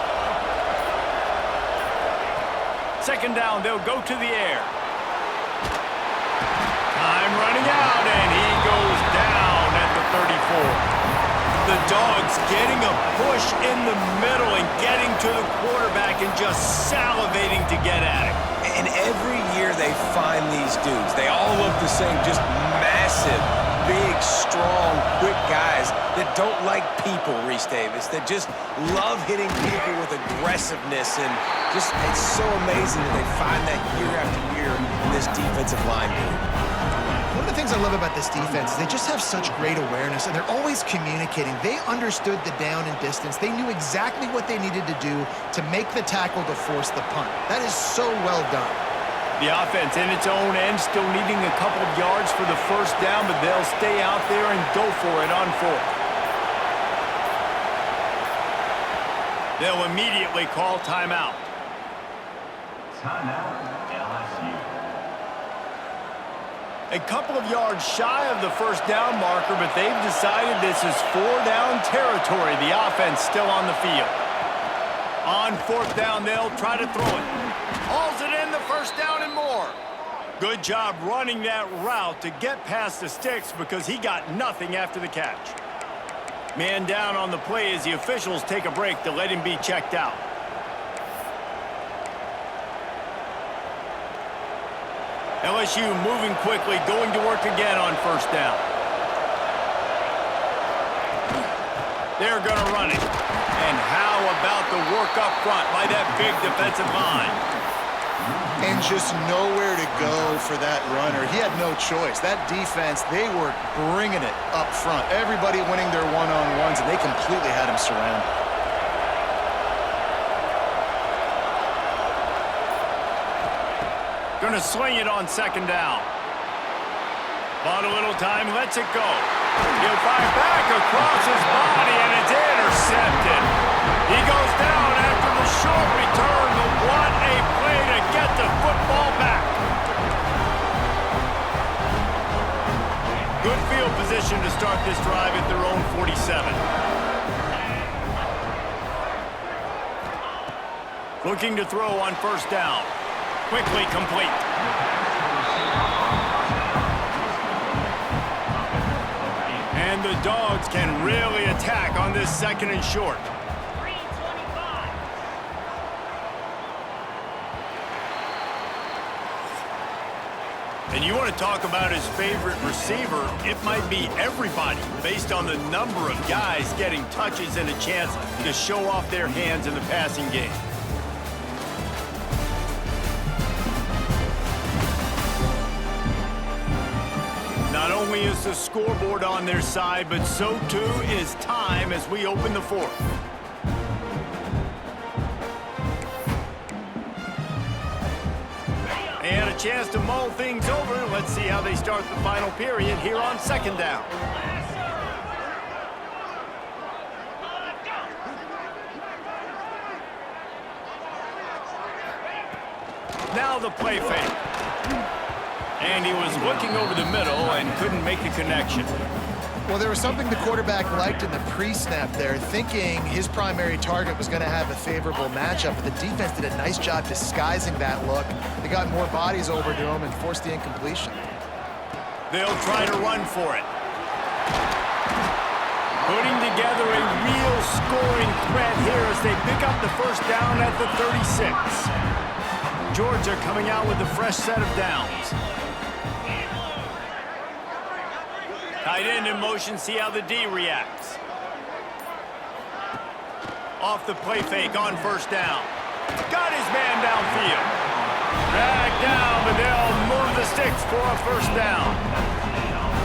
2nd down, they'll go to the air. Time running out, and he goes down at the 34. The Dogs getting a push in the middle and getting to the quarterback and just salivating to get at it. And every year they find these dudes. They all look the same, just massive, big, strong, quick guys that don't like people, Reese Davis, that just love hitting people with aggressiveness. And just, it's so amazing that they find that year after year in this defensive line game. One of the things I love about this defense is they just have such great awareness, and they're always communicating. They understood the down and distance. They knew exactly what they needed to do to make the tackle to force the punt. That is so well done. The offense in its own end still needing a couple of yards for the first down, but they'll stay out there and go for it on 4th. They'll immediately call timeout. Timeout, LSU. A couple of yards shy of the first down marker, but they've decided this is 4-down territory. The offense still on the field. On 4th down, they'll try to throw it. Hauls it in, the first down and more. Good job running that route to get past the sticks because he got nothing after the catch. Man down on the play as the officials take a break to let him be checked out. LSU moving quickly, going to work again on 1st down. They're going to run it. And how about the work up front by that big defensive line? And just nowhere to go for that runner. He had no choice. That defense, they were bringing it up front. Everybody winning their one-on-ones, and they completely had him surrounded. Going to sling it on 2nd down. Bought a little time, lets it go. He'll fire back across his body, and it's intercepted. He goes down after the short return, but what a play to get the football back. Good field position to start this drive at their own 47. Looking to throw on 1st down. Quickly complete. And the Dogs can really attack on this 2nd and short. And you want to talk about his favorite receiver, it might be everybody based on the number of guys getting touches and a chance to show off their hands in the passing game. Not only is the scoreboard on their side, but so too is time as we open the 4th. chance to mull things over. Let's see how they start the final period here on second down. Now the play fake. And he was looking over the middle and couldn't make the connection. Well, there was something the quarterback liked in the pre-snap there, thinking his primary target was going to have a favorable matchup, but the defense did a nice job disguising that look. They got more bodies over to him and forced the incompletion. They'll try to run for it. Putting together a real scoring threat here as they pick up the first down at the 36. Georgia coming out with a fresh set of downs. Tight end in motion, see how the D reacts. Off the play fake on first down. Got his man downfield. Dragged down, but they'll move the sticks for a first down.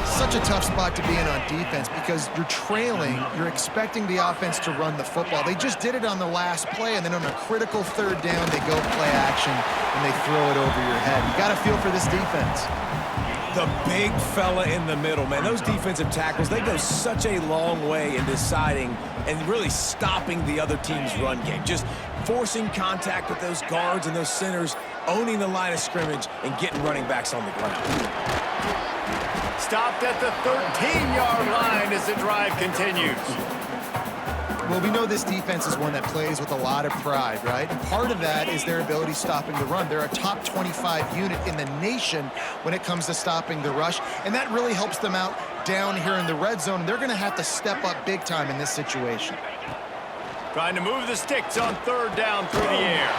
Such a tough spot to be in on defense because you're trailing, you're expecting the offense to run the football. They just did it on the last play, and then on a critical third down, they go play action, and they throw it over your head. You got to feel for this defense. The big fella in the middle, man. Those defensive tackles, they go such a long way in deciding and really stopping the other team's run game. Just forcing contact with those guards and those centers, owning the line of scrimmage, and getting running backs on the ground. Stopped at the 13-yard line as the drive continues. Well, we know this defense is one that plays with a lot of pride, right? And part of that is their ability stopping the run. They're a top 25 unit in the nation when it comes to stopping the rush, and that really helps them out down here in the red zone. And they're going to have to step up big time in this situation. Trying to move the sticks on third down through the air.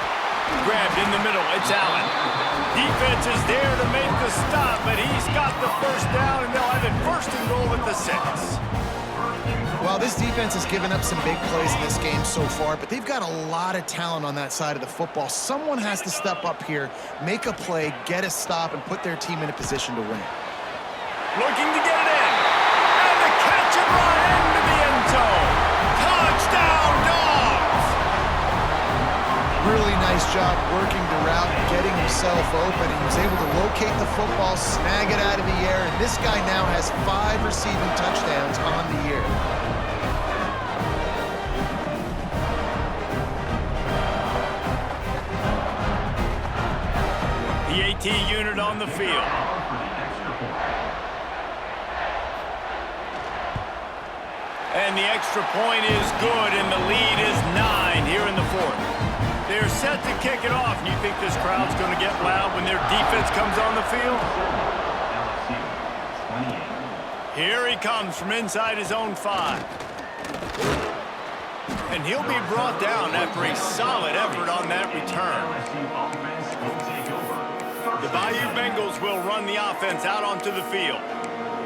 Grabbed in the middle, it's Allen. Defense is there to make the stop, but he's got the first down, and they'll have it first and goal at the 6. Well, this defense has given up some big plays in this game so far, but they've got a lot of talent on that side of the football. Someone has to step up here, make a play, get a stop, and put their team in a position to win. Looking to get it in. And the catch and run into the end zone. Touchdown, Dogs! Really nice job working the route and getting himself open. He was able to locate the football, snag it out of the air, and this guy now has 5 receiving touchdowns on the year. The AT unit on the field. And the extra point is good, and the lead is 9 here in the 4th. They're set to kick it off. You think this crowd's going to get loud when their defense comes on the field? Here he comes from inside his own 5. And he'll be brought down after a solid effort on that return. The Bayou Bengals will run the offense out onto the field.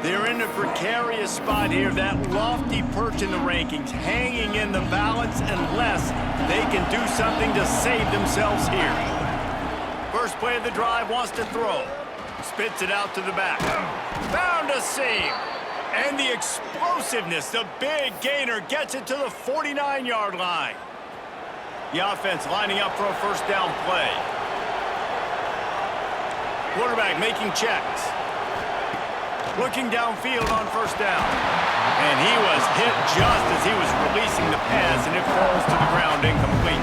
They're in a precarious spot here, that lofty perch in the rankings, hanging in the balance unless they can do something to save themselves here. First play of the drive, wants to throw. Spits it out to the back. Found a seam. And the explosiveness, the big gainer, gets it to the 49-yard line. The offense lining up for a first down play. Quarterback making checks. Looking downfield on first down. And he was hit just as he was releasing the pass, and it falls to the ground incomplete.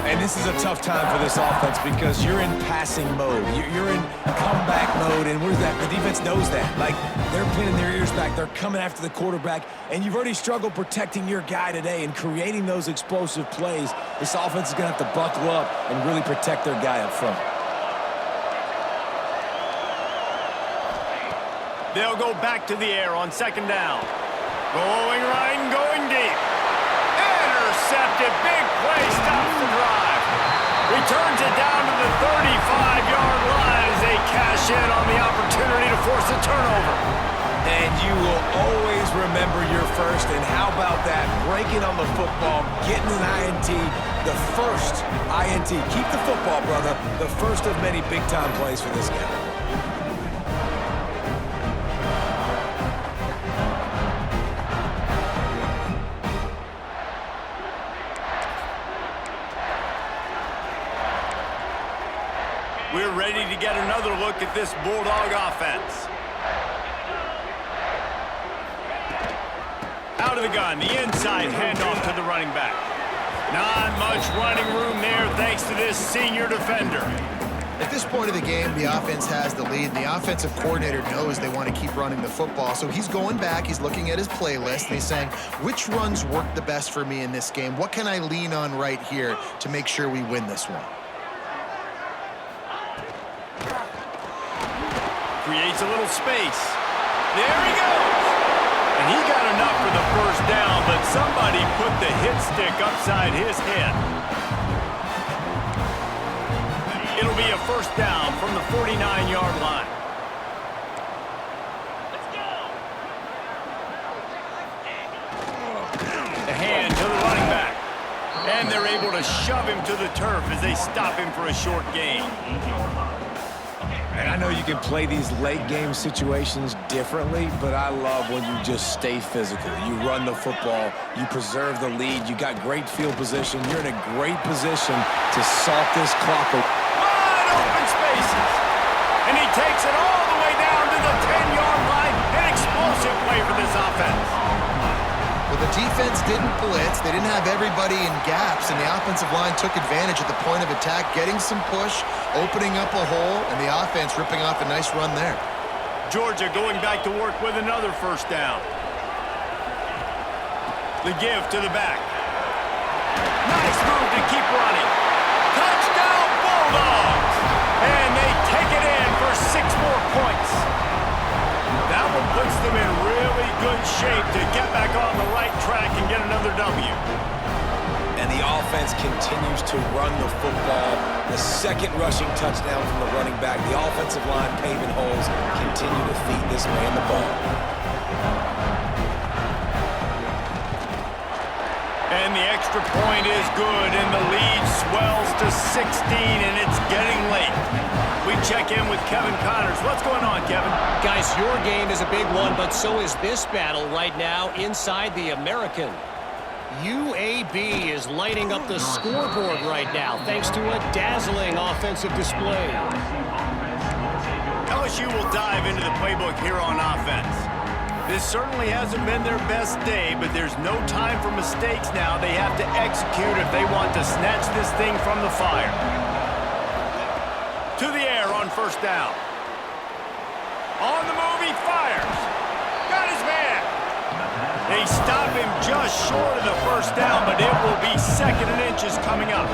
And this is a tough time for this offense because you're in passing mode. You're in comeback mode, and where's that? The defense knows that. Like, they're pinning their ears back. They're coming after the quarterback, and you've already struggled protecting your guy today and creating those explosive plays. This offense is going to have to buckle up and really protect their guy up front. They'll go back to the air on second down. Going right and going deep. Intercepted. Big play. Stops the drive. Returns it down to the 35-yard line as they cash in on the opportunity to force a turnover. And you will always remember your first. And how about that? Breaking on the football, getting an INT, the first INT. Keep the football, brother. The first of many big-time plays for this guy. We're ready to to get another look at this Bulldog offense. Out of the gun, the inside handoff to the running back. Not much running room there thanks to this senior defender. At this point of the game, the offense has the lead. The offensive coordinator knows they want to keep running the football, so he's going back, he's looking at his playlist, and he's saying, which runs work the best for me in this game? What can I lean on right here to make sure we win this one? Creates a little space. There he goes. And he got enough for the first down, but somebody put the hit stick upside his head. It'll be a first down from the 49-yard line. Let's go. The hand to the running back. And they're able to shove him to the turf as they stop him for a short gain. And I know you can play these late game situations differently, but I love when you just stay physical. You run the football, you preserve the lead, you got great field position, you're in a great position to salt this clock. Wide open spaces. And he takes it all the way down to the 10-yard line. An explosive play for this offense. Well, the defense didn't blitz. They didn't have everybody in gaps, and the offensive line took advantage at the point of attack, getting some push, opening up a hole, and the offense ripping off a nice run there. Georgia going back to work with another first down. The give to the back. Nice move to keep running. Touchdown, Bulldogs! And they take it in for 6 more points. That one puts them in really good shape to get back on the right track and get another W. And the offense continues to run the football. The second rushing touchdown from the running back. The offensive line paving holes continue to feed this man the ball. And the extra point is good, and the lead swells to 16, and it's getting late. We check in with Kevin Connors. What's going on, Kevin? Guys, your game is a big one, but so is this battle right now inside the American. UAB is lighting up the scoreboard right now thanks to a dazzling offensive display. LSU will dive into the playbook here on offense. This certainly hasn't been their best day, but there's no time for mistakes now. They have to execute if they want to snatch this thing from the fire. To the air on first down. On the move, he fires. Got his man. They stop him just short of the first down, but it will be 2nd and inches coming up.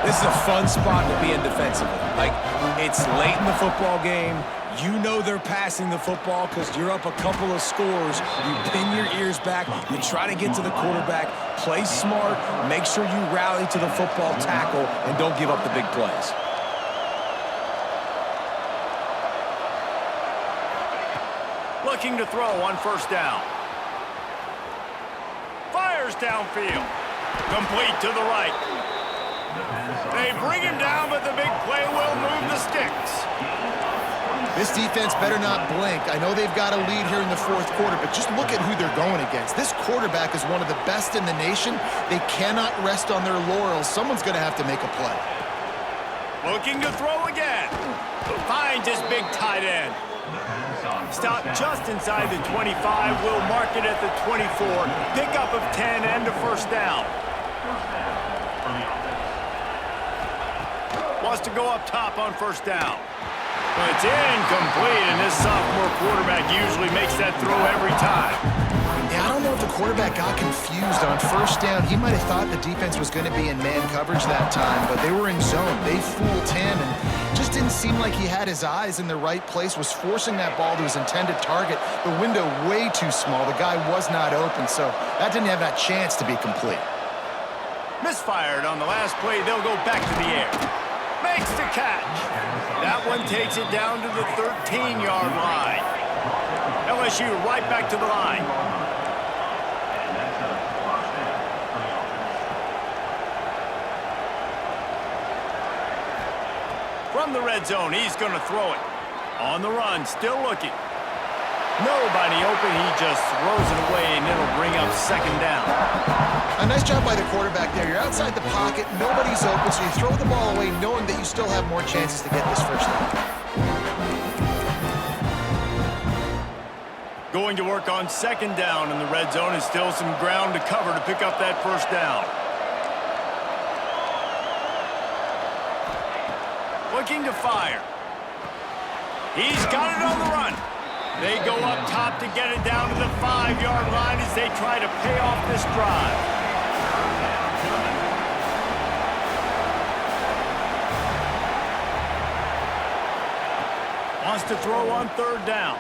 This is a fun spot to be in defensively. Like, it's late in the football game. You know they're passing the football because you're up a couple of scores. You pin your ears back. You try to get to the quarterback. Play smart. Make sure you rally to the football tackle and don't give up the big plays. Looking to throw on first down. Fires downfield. Complete to the right. They bring him down, but the big play will move the sticks. This defense better not blink. I know they've got a lead here in the 4th quarter, but just look at who they're going against. This quarterback is one of the best in the nation. They cannot rest on their laurels. Someone's going to have to make a play. Looking to throw again. Finds his big tight end. Stop just inside the 25. Will mark it at the 24. Pickup of 10 and a first down. Wants to go up top on first down. But it's incomplete, and this sophomore quarterback usually makes that throw every time. Yeah, I don't know if the quarterback got confused on first down. He might have thought the defense was going to be in man coverage that time, but they were in zone. They fooled him, and just didn't seem like he had his eyes in the right place, was forcing that ball to his intended target. The window way too small. The guy was not open, so that didn't have that chance to be complete. Misfired on the last play. They'll go back to the air. Makes the catch. That one takes it down to the 13-yard line. LSU right back to the line. From the red zone, he's going to throw it. On the run, still looking. Nobody open. He just throws it away, and it'll bring up second down. A nice job by the quarterback there. You're outside the pocket. Nobody's open, so you throw the ball away knowing that you still have more chances to get this first down. Going to work on second down in the red zone, and still some ground to cover to pick up that first down. Looking to fire. He's got it on the run. They go up top to get it down to the 5-yard line as they try to pay off this drive. Wants to throw on third down.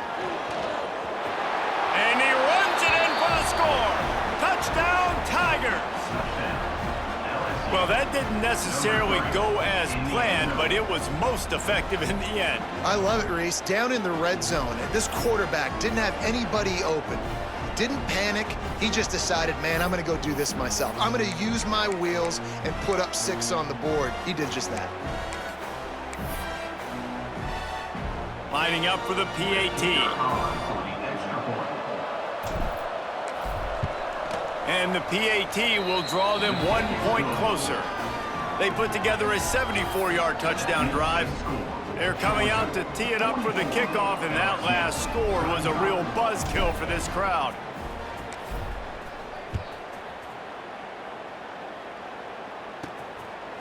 And he runs it in for the score. Touchdown, Tigers. Well, that didn't necessarily go as planned, but it was most effective in the end. I love it, Reese. Down in the red zone, this quarterback didn't have anybody open. Didn't panic. He just decided, man, I'm going to go do this myself. I'm going to use my wheels and put up 6 on the board. He did just that. Lining up for the PAT. And the PAT will draw them 1 point closer. They put together a 74-yard touchdown drive. They're coming out to tee it up for the kickoff, and that last score was a real buzzkill for this crowd.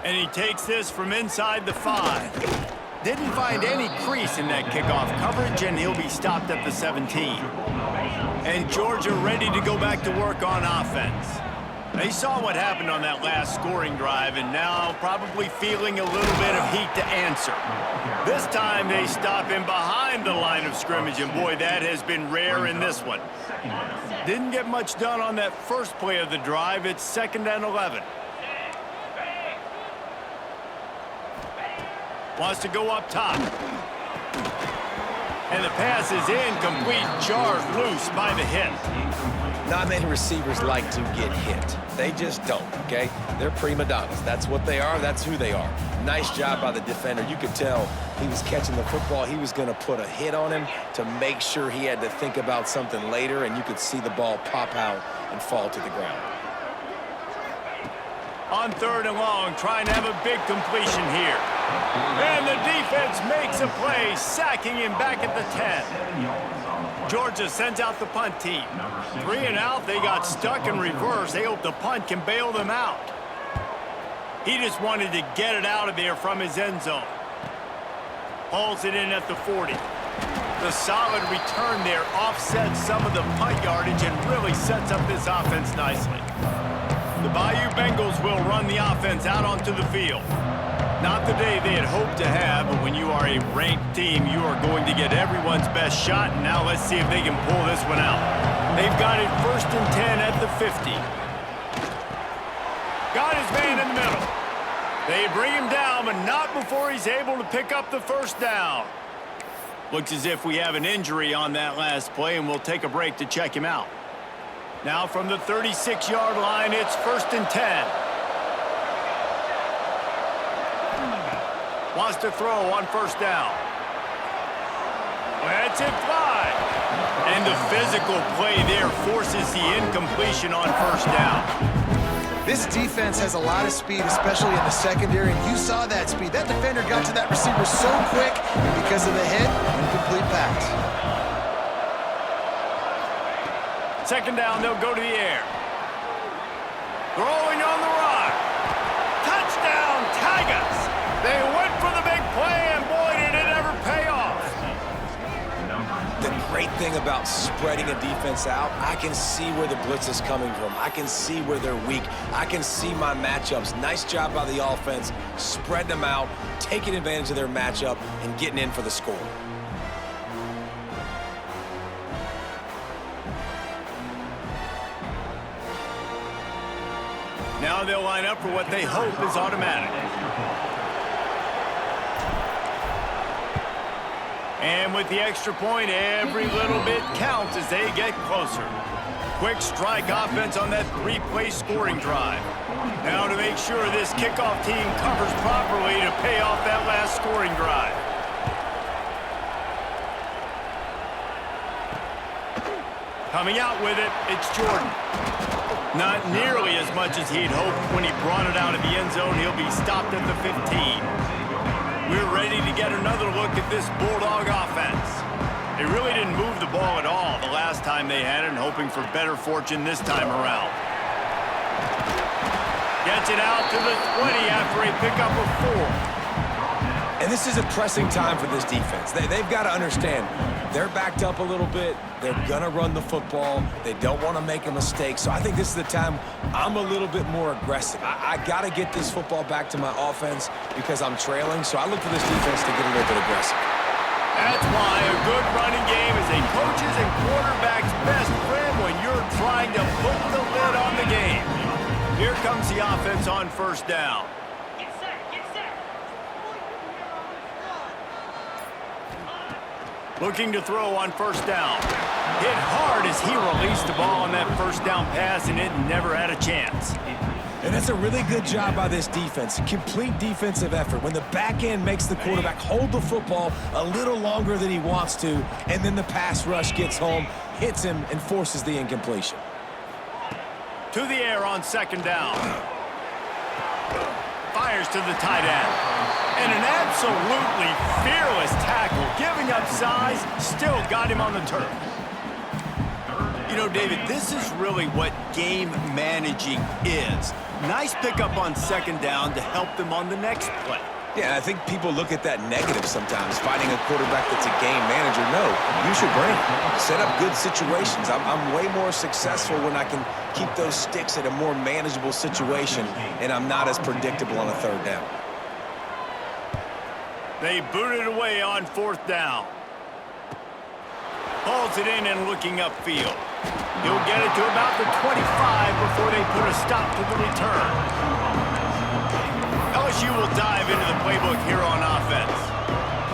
And he takes this from inside the 5. Didn't find any crease in that kickoff coverage, and he'll be stopped at the 17. And Georgia ready to go back to work on offense. They saw what happened on that last scoring drive, and now probably feeling a little bit of heat to answer. This time they stop him behind the line of scrimmage, and boy, that has been rare in this one. Didn't get much done on that first play of the drive. It's 2nd and 11. Wants to go up top. And the pass is incomplete, jarred loose by the hit. Not many receivers like to get hit. They just don't, okay? They're prima donnas. That's what they are. That's who they are. Nice job by the defender. You could tell he was catching the football. He was going to put a hit on him to make sure he had to think about something later, and you could see the ball pop out and fall to the ground. On 3rd and long, trying to have a big completion here. And the defense makes a play, sacking him back at the 10. Georgia sends out the punt team. 3 and out, they got stuck in reverse. They hope the punt can bail them out. He just wanted to get it out of there from his end zone. Hauls it in at the 40. The solid return there offsets some of the punt yardage and really sets up this offense nicely. The Bayou Bengals will run the offense out onto the field. Not the day they had hoped to have, but when you are a ranked team, you are going to get everyone's best shot, and now let's see if they can pull this one out. They've got it 1st and 10 at the 50. Got his man in the middle. They bring him down, but not before he's able to pick up the first down. Looks as if we have an injury on that last play, and we'll take a break to check him out. Now from the 36-yard line, it's 1st and 10. Wants to throw on 1st down. That's it fly. And the physical play there forces the incompletion on 1st down. This defense has a lot of speed, especially in the secondary, and you saw that speed. That defender got to that receiver so quick, and because of the hit, incomplete pass. 2nd down, they'll go to the air. Throwing on the run. Touchdown, Tigers. They went for the big play, and boy, did it ever pay off. The great thing about spreading a defense out, I can see where the blitz is coming from. I can see where they're weak. I can see my matchups. Nice job by the offense, spreading them out, taking advantage of their matchup, and getting in for the score. Now they'll line up for what they hope is automatic. And with the extra point, every little bit counts as they get closer. Quick strike offense on that 3-play scoring drive. Now to make sure this kickoff team covers properly to pay off that last scoring drive. Coming out with it, it's Jordan. Not nearly as much as he'd hoped when he brought it out of the end zone. He'll be stopped at the 15. We're ready to get another look at this Bulldog offense. They really didn't move the ball at all the last time they had it, and hoping for better fortune this time around. Gets it out to the 20 after a pickup of 4. And this is a pressing time for this defense. They've got to understand, they're backed up a little bit. They're going to run the football. They don't want to make a mistake. So I think this is the time I'm a little bit more aggressive. I got to get this football back to my offense because I'm trailing. So I look for this defense to get a little bit aggressive. That's why a good running game is a coach's and quarterback's best friend when you're trying to put the lid on the game. Here comes the offense on first down. Looking to throw on first down. Hit hard as he released the ball on that first down pass, and it never had a chance. And that's a really good job by this defense. Complete defensive effort. When the back end makes the quarterback hold the football a little longer than he wants to, and then the pass rush gets home, hits him, and forces the incompletion. To the air on second down. Fires to the tight end. And an absolutely fearless tackle, giving up size, still got him on the turf. You know, David, this is really what game managing is. Nice pickup on second down to help them on the next play. Yeah, I think people look at that negative sometimes, finding a quarterback that's a game manager. No, you should bring it. Set up good situations. I'm way more successful when I can keep those sticks at a more manageable situation, and I'm not as predictable on a third down. They boot it away on fourth down. Hauls it in and looking upfield. He'll get it to about the 25 before they put a stop to the return. LSU will dive into the playbook here on offense.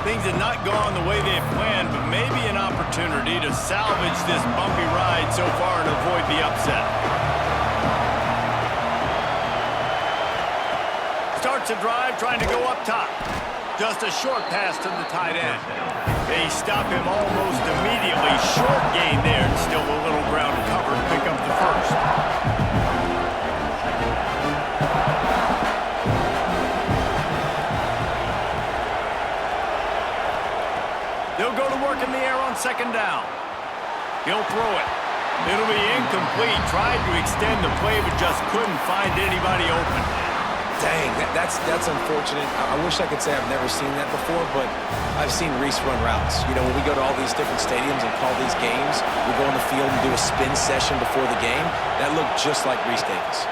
Things have not gone the way they had planned, but maybe an opportunity to salvage this bumpy ride so far and avoid the upset. Starts a drive trying to go up top. Just a short pass to the tight end. They stop him almost immediately. Short gain there, and still a little ground cover to pick up the first. They'll go to work in the air on second down. He'll throw it. It'll be incomplete. Tried to extend the play, but just couldn't find anybody open. Dang, that's unfortunate. I wish I could say I've never seen that before, but I've seen Reese run routes. You know, when we go to all these different stadiums and call these games, we go on the field and do a spin session before the game. That looked just like Reese Davis.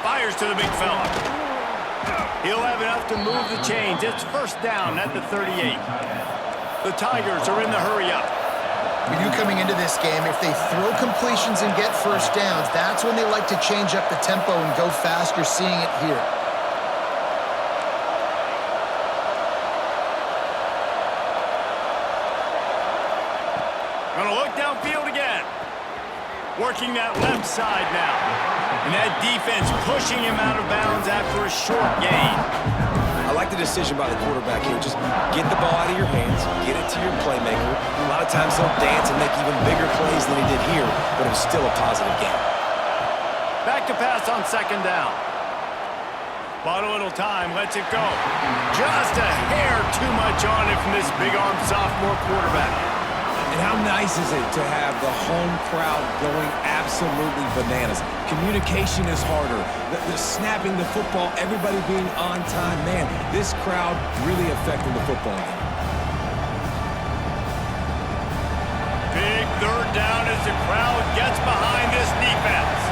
Fires to the big fella. He'll have enough to move the chains. It's first down at the 38. The Tigers are in the hurry-up. We knew coming into this game, if they throw completions and get first downs, that's when they like to change up the tempo and go faster, seeing it here. Gonna look downfield again. Working that left side now. And that defense pushing him out of bounds after a short gain. I like the decision by the quarterback here. Just get the ball out of your hands, get it to your playmaker. A lot of times he'll dance and make even bigger plays than he did here, but it was still a positive game. Back to pass on second down. Bought a little time, lets it go. Just a hair too much on it from this big-armed sophomore quarterback. And how nice is it to have the home crowd going absolutely bananas? Communication is harder. The snapping the football, everybody being on time. Man, this crowd really affecting the football game. Big third down as the crowd gets behind this defense.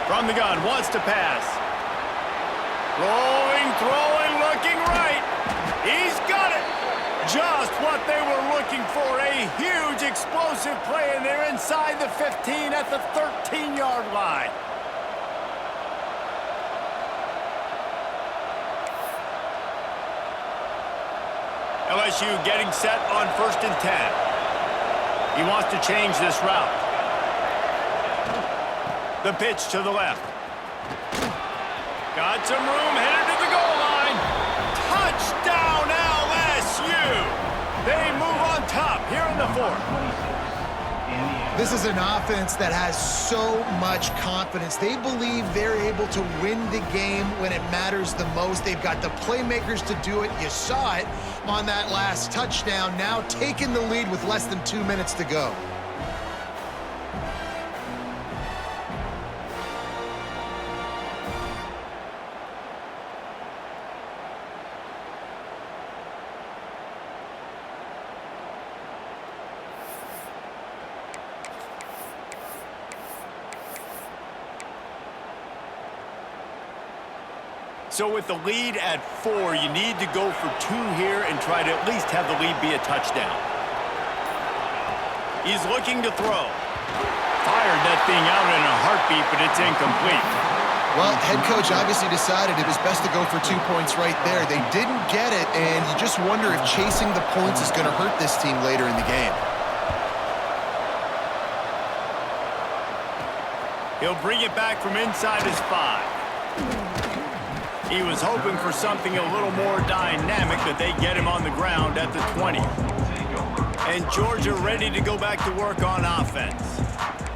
From the gun, wants to pass. Rolling, throwing, looking right. He's got it. Just what they were looking for. A huge explosive play, and they're inside the 15 at the 13-yard line. LSU getting set on 1st and 10. He wants to change this route. The pitch to the left. Got some room, headed to the goal line. Touchdown, This is an offense that has so much confidence. They believe they're able to win the game when it matters the most. They've got the playmakers to do it. You saw it on that last touchdown, now taking the lead with less than 2 minutes to go. So with the lead at 4, you need to go for 2 here and try to at least have the lead be a touchdown. He's looking to throw. Fired that thing out in a heartbeat, but it's incomplete. Well, head coach obviously decided it was best to go for 2 points right there. They didn't get it, and you just wonder if chasing the points is going to hurt this team later in the game. He'll bring it back from inside his 5. He was hoping for something a little more dynamic, but they get him on the ground at the 20. And Georgia ready to go back to work on offense.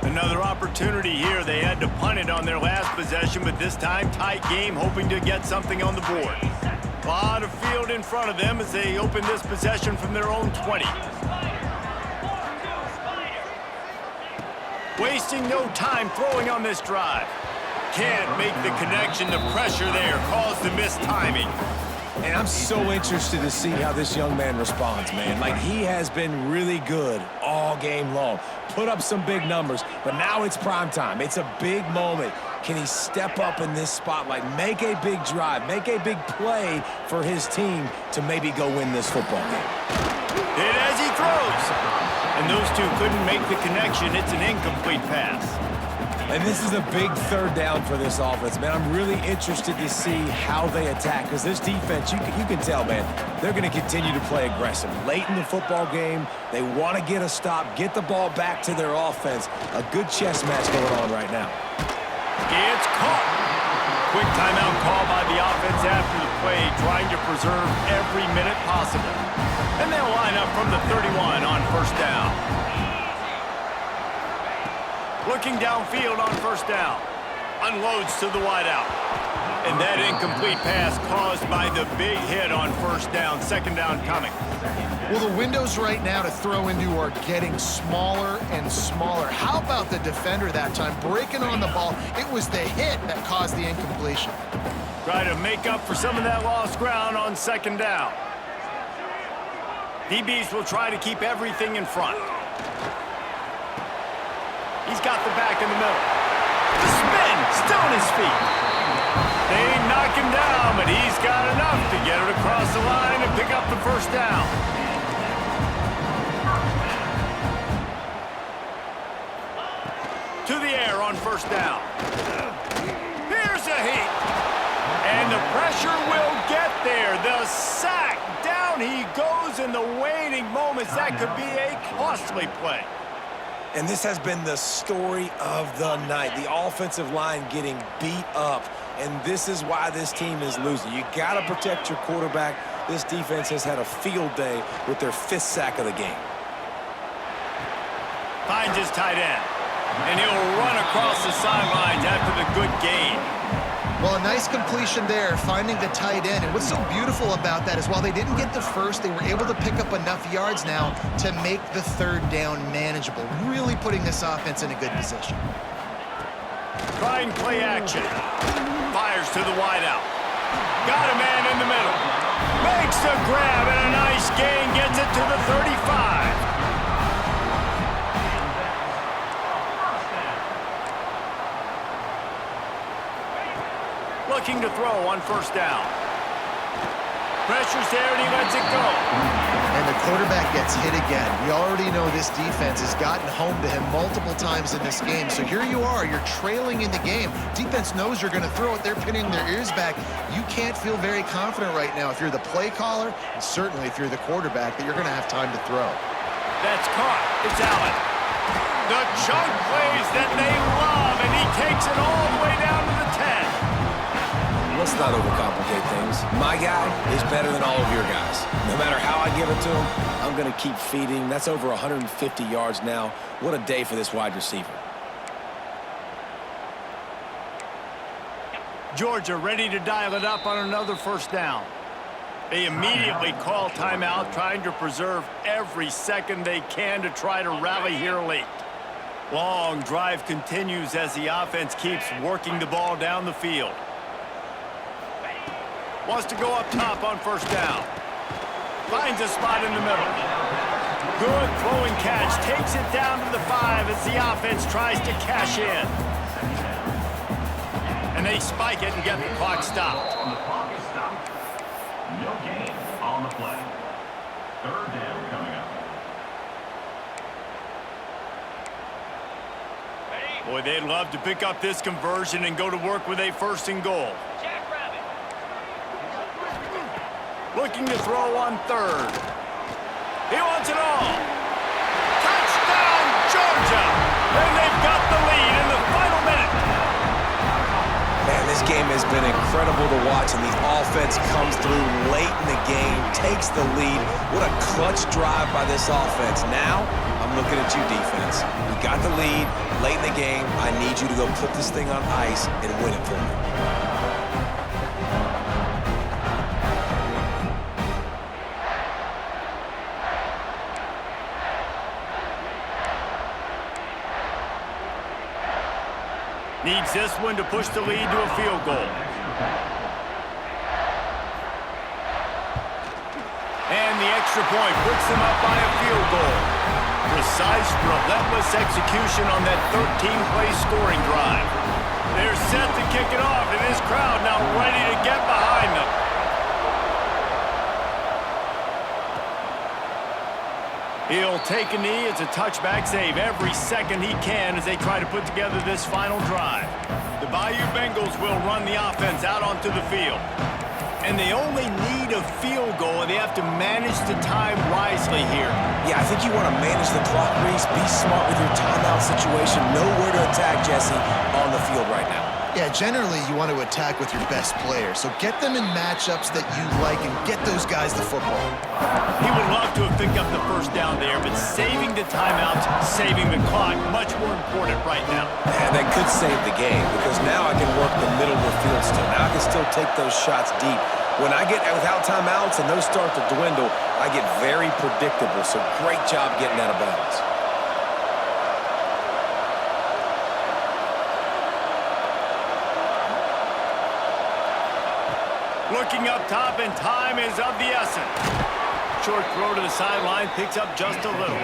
Another opportunity here. They had to punt it on their last possession, but this time tight game, hoping to get something on the board. A lot of field in front of them as they open this possession from their own 20. Wasting no time throwing on this drive. Can't make the connection. The pressure there caused the missed timing. And I'm so interested to see how this young man responds, man. Like, he has been really good all game long. Put up some big numbers, but now it's prime time. It's a big moment. Can he step up in this spotlight, make a big drive, make a big play for his team to maybe go win this football game? Hit as he throws. And those two couldn't make the connection. It's an incomplete pass. And this is a big 3rd down for this offense, man. I'm really interested to see how they attack, because this defense, you can tell, man, they're going to continue to play aggressive. Late in the football game, they want to get a stop, get the ball back to their offense. A good chess match going on right now. It's caught. Quick timeout call by the offense after the play, trying to preserve every minute possible. And they'll line up from the 31 on 1st down. Looking downfield on 1st down. Unloads to the wideout. And that incomplete pass caused by the big hit on 1st down. 2nd down coming. Well, the windows right now to throw into are getting smaller and smaller. How about the defender that time breaking on the ball? It was the hit that caused the incompletion. Try to make up for some of that lost ground on 2nd down. DBs will try to keep everything in front. He's got the back in the middle. The spin, still on his feet. They knock him down, but he's got enough to get it across the line and pick up the 1st down. To the air on 1st down. Here's a heat. And the pressure will get there. The sack. Down he goes in the waiting moments. That could be a costly play. And this has been the story of the night. The offensive line getting beat up. And this is why this team is losing. You got to protect your quarterback. This defense has had a field day with their 5th sack of the game. Finds his tight end. And he'll run across the sidelines after the good gain. Well, a nice completion there, finding the tight end. And what's so beautiful about that is while they didn't get the first, they were able to pick up enough yards now to make the 3rd down manageable, really putting this offense in a good position. Trying play action. Fires to the wideout. Got a man in the middle. Makes the grab and a nice gain. Gets it to the 35. Looking to throw on 1st down. Pressure's there and he lets it go. And the quarterback gets hit again. We already know this defense has gotten home to him multiple times in this game. So here you are, you're trailing in the game. Defense knows you're going to throw it. They're pinning their ears back. You can't feel very confident right now if you're the play caller, and certainly if you're the quarterback, that you're going to have time to throw. That's caught. It's Allen. The chunk plays that they love, and he takes it all the way down to the 10. let's not overcomplicate things. My guy is better than all of your guys. No matter how I give it to him, I'm going to keep feeding. That's over 150 yards now. What a day for this wide receiver. Georgia ready to dial it up on another first down. They immediately call timeout, trying to preserve every second they can to try to rally here late. Long drive continues as the offense keeps working the ball down the field. Wants to go up top on first down. Finds a spot in the middle. Good throwing catch. Takes it down to the 5 as the offense tries to cash in. And they spike it and get the clock stopped. The clock is stopped. No gain on the play. Third down coming up. Boy, they'd love to pick up this conversion and go to work with a first and goal. Looking to throw on third. He wants it all. Touchdown, Georgia! And they've got the lead in the final minute. Man, this game has been incredible to watch, and the offense comes through late in the game, takes the lead. What a clutch drive by this offense. Now, I'm looking at you, defense. We got the lead late in the game. I need you to go put this thing on ice and win it for me. Needs this one to push the lead to a field goal. And the extra point puts them up by a field goal. Precise, relentless execution on that 13-play scoring drive. They're set to kick it off, and this crowd now ready to get behind them. He'll take a knee as a touchback, save every second he can as they try to put together this final drive. The Bayou Bengals will run the offense out onto the field. And they only need a field goal, and they have to manage the time wisely here. Yeah, I think you want to manage the clock, Reese. Be smart with your timeout situation. Know where to attack, Jesse, on the field right now. Yeah, generally you want to attack with your best player. So get them in matchups that you like and get those guys the football. He would love to have picked up the first down there, but saving the timeouts, saving the clock, much more important right now. And that could save the game, because now I can work the middle of the field still. Now I can still take those shots deep. When I get without timeouts and those start to dwindle, I get very predictable. So great job getting out of bounds. Looking up top, and time is of the essence. Short throw to the sideline, picks up just a little.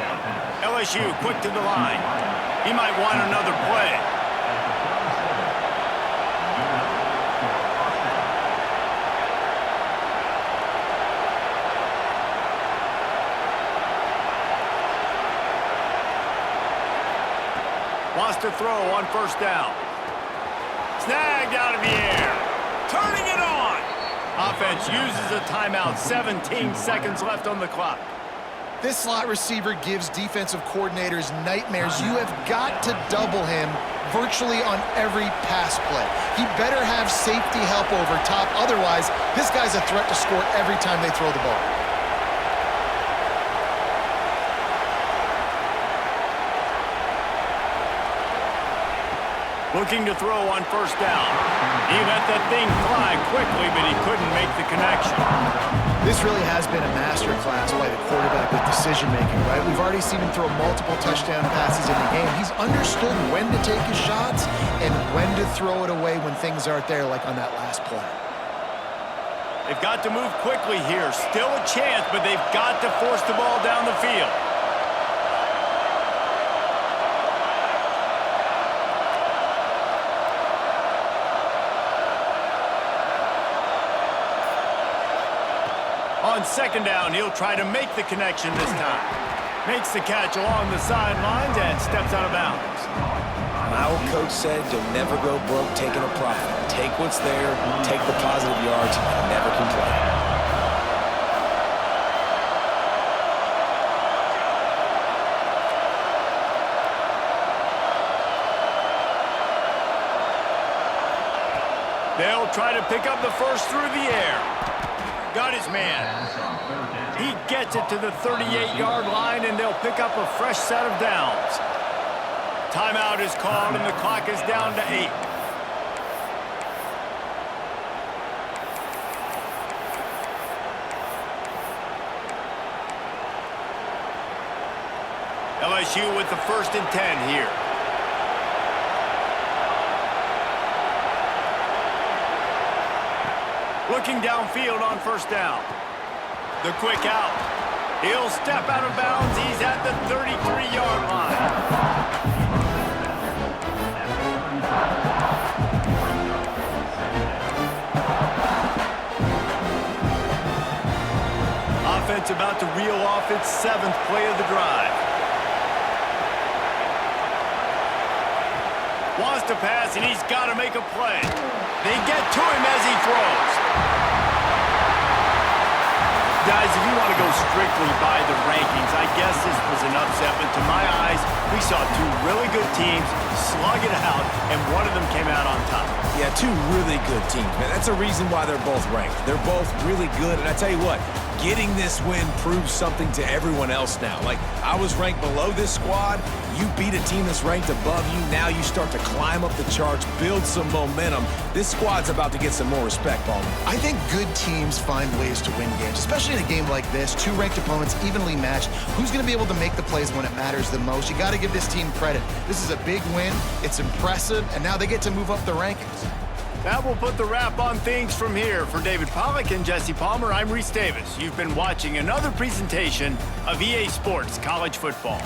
LSU quick to the line. He might want another play. Wants to throw on first down. Snagged out of the air. Turning it on. Offense uses a timeout. 17 seconds left on the clock. This slot receiver gives defensive coordinators nightmares. You have got to double him virtually on every pass play. He better have safety help over top. Otherwise, this guy's a threat to score every time they throw the ball. Looking to throw on first down. He let that thing fly quickly, but he couldn't make the connection. This really has been a masterclass by the quarterback with decision-making, right? We've already seen him throw multiple touchdown passes in the game. He's understood when to take his shots and when to throw it away when things aren't there, like on that last play. They've got to move quickly here. Still a chance, but they've got to force the ball down the field. On second down, he'll try to make the connection this time. Makes the catch along the sidelines and steps out of bounds. My old coach said you'll never go broke taking a profit. Take what's there, take the positive yards, and never complain. They'll try to pick up the first through the air. Got his man. He gets it to the 38-yard line, and they'll pick up a fresh set of downs. Timeout is called, and the clock is down to 8. LSU with the 1st and 10 here. Looking downfield on 1st down. The quick out. He'll step out of bounds. He's at the 33-yard line. Offense about to reel off its 7th play of the drive. Wants to pass, and he's got to make a play. They get to him as he throws. Guys, if you want to go strictly by the rankings, I guess this was an upset, but to my eyes, we saw 2 really good teams slug it out, and one of them came out on top. Yeah, 2 really good teams, man. That's a reason why they're both ranked. They're both really good, and I tell you what, getting this win proves something to everyone else now. Like, I was ranked below this squad. You beat a team that's ranked above you. Now you start to climb up the charts, build some momentum. This squad's about to get some more respect, Ballman. I think good teams find ways to win games, especially in a game like this. 2 ranked opponents, evenly matched. Who's going to be able to make the plays when it matters the most? You got to give this team credit. This is a big win. It's impressive, and now they get to move up the rankings. That will put the wrap on things from here. For David Pollack and Jesse Palmer, I'm Reese Davis. You've been watching another presentation of EA Sports College Football.